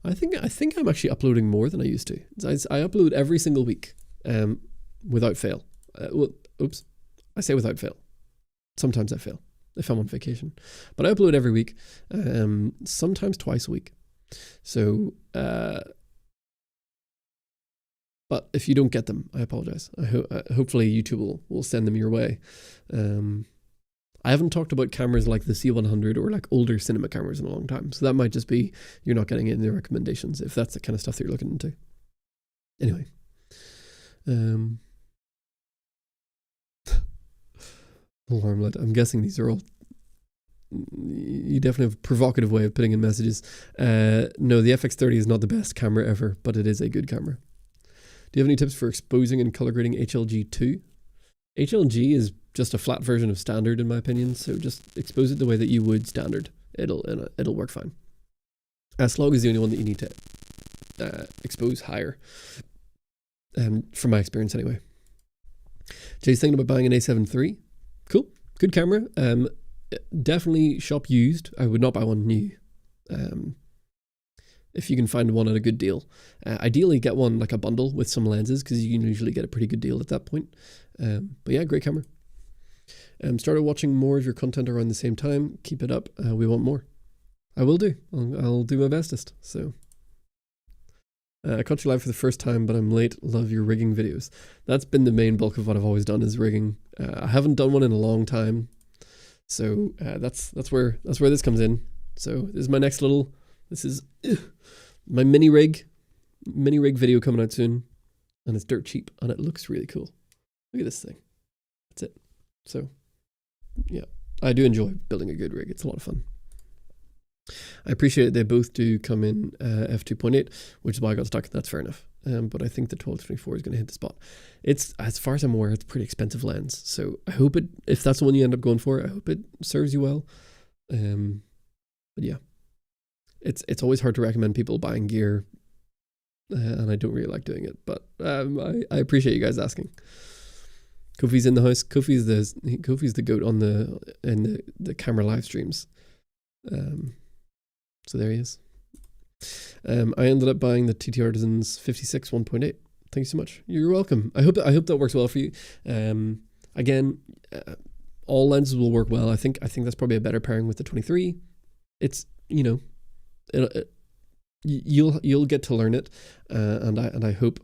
Speaker 1: I think I'm actually uploading more than I used to. I upload every single week, without fail. I say without fail. Sometimes I fail if I'm on vacation, but I upload every week, sometimes twice a week. So, but if you don't get them, I apologize. Hopefully YouTube will send them your way. I haven't talked about cameras like the C100 or like older cinema cameras in a long time. So that might just be you're not getting it in the recommendations if that's the kind of stuff that you're looking into. Anyway. Alarmlet. I'm guessing these are all... You definitely have a provocative way of putting in messages. No, the FX30 is not the best camera ever, but it is a good camera. Do you have any tips for exposing and color grading HLG2? HLG is just a flat version of standard in my opinion, so just expose it the way that you would standard. It'll work fine. S-Log is the only one that you need to expose higher, from my experience anyway. Jay's thinking about buying an A7 III. Cool, good camera. Definitely shop used. I would not buy one new. If you can find one at a good deal. Ideally get one like a bundle with some lenses because you can usually get a pretty good deal at that point. But yeah, great camera. Started watching more of your content around the same time. Keep it up. We want more. I will do. I'll do my bestest. So I caught you live for the first time, but I'm late. Love your rigging videos. That's been the main bulk of what I've always done is rigging. I haven't done one in a long time. So that's where this comes in. So this is my next little... This is my mini rig video coming out soon, and it's dirt cheap and it looks really cool. Look at this thing. That's it. So yeah, I do enjoy building a good rig. It's a lot of fun. I appreciate it. They both do come in f2.8, which is why I got stuck. That's fair enough. But I think the 12-24 is going to hit the spot. It's, as far as I'm aware, it's a pretty expensive lens. So I hope if that's the one you end up going for, I hope it serves you well. yeah, it's always hard to recommend people buying gear, and I don't really like doing it. But I appreciate you guys asking. Kofi's in the house. Kofi's the goat on the camera live streams. So there he is. I ended up buying the TT Artisans 56 1.8. Thank you so much. You're welcome. I hope that works well for you. Again, all lenses will work well. I think that's probably a better pairing with the 23. It's, you know, you'll get to learn it, and I hope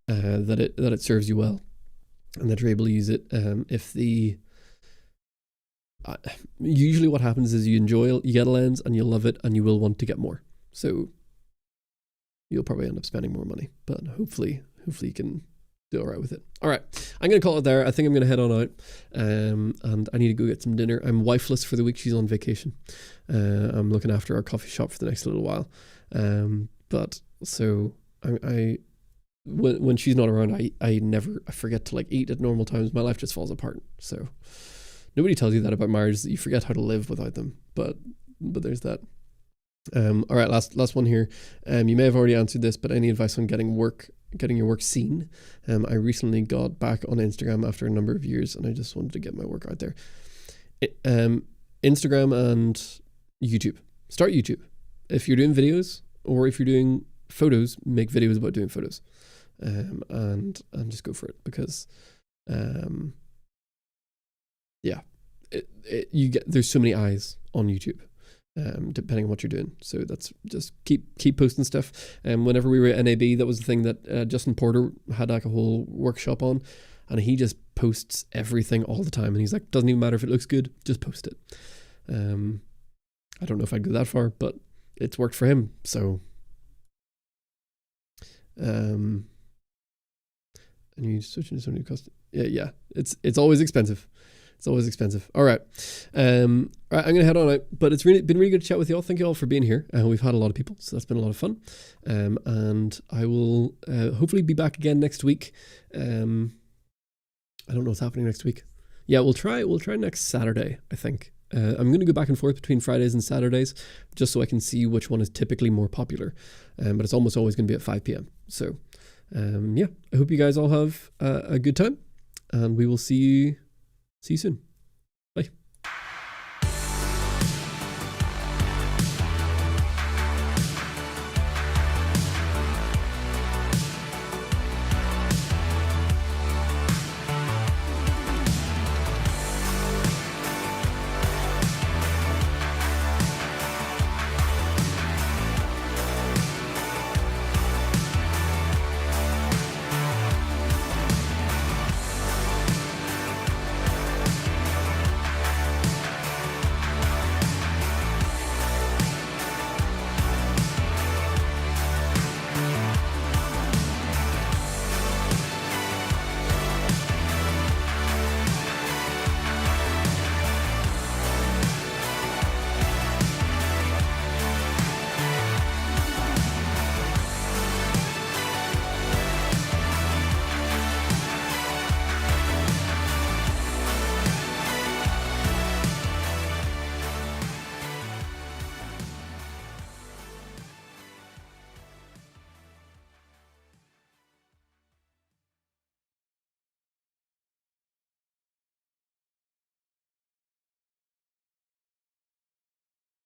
Speaker 1: that it serves you well, and that you're able to use it. Usually what happens is you get a lens and you love it and you will want to get more. So you'll probably end up spending more money, but hopefully you can do all right with it. All right, I'm going to call it there. I think I'm going to head on out, and I need to go get some dinner. I'm wifeless for the week. She's on vacation. I'm looking after our coffee shop for the next little while. But so when she's not around, I forget to like eat at normal times. My life just falls apart. So nobody tells you that about marriage, that you forget how to live without them. But there's that. All right, last one here. You may have already answered this, but any advice on getting your work seen? I recently got back on Instagram after a number of years, and I just wanted to get my work out there. Instagram and YouTube. Start YouTube. If you're doing videos or if you're doing photos, make videos about doing photos, and just go for it, because there's so many eyes on YouTube. Depending on what you're doing. So that's just keep posting stuff. Whenever we were at NAB, that was the thing that Justin Porter had like a whole workshop on, and he just posts everything all the time, and he's like, doesn't even matter if it looks good, just post it. I don't know if I'd go that far, but it's worked for him. So and you switch into some new custom. Yeah, it's always expensive. It's always expensive. All right. All right, I'm going to head on out, but it's been really good to chat with you all. Thank you all for being here. We've had a lot of people, so that's been a lot of fun. And I will hopefully be back again next week. I don't know what's happening next week. Yeah, we'll try next Saturday, I think. I'm going to go back and forth between Fridays and Saturdays, just so I can see which one is typically more popular. But it's almost always going to be at 5 p.m. So, yeah, I hope you guys all have a good time, and we will see you soon.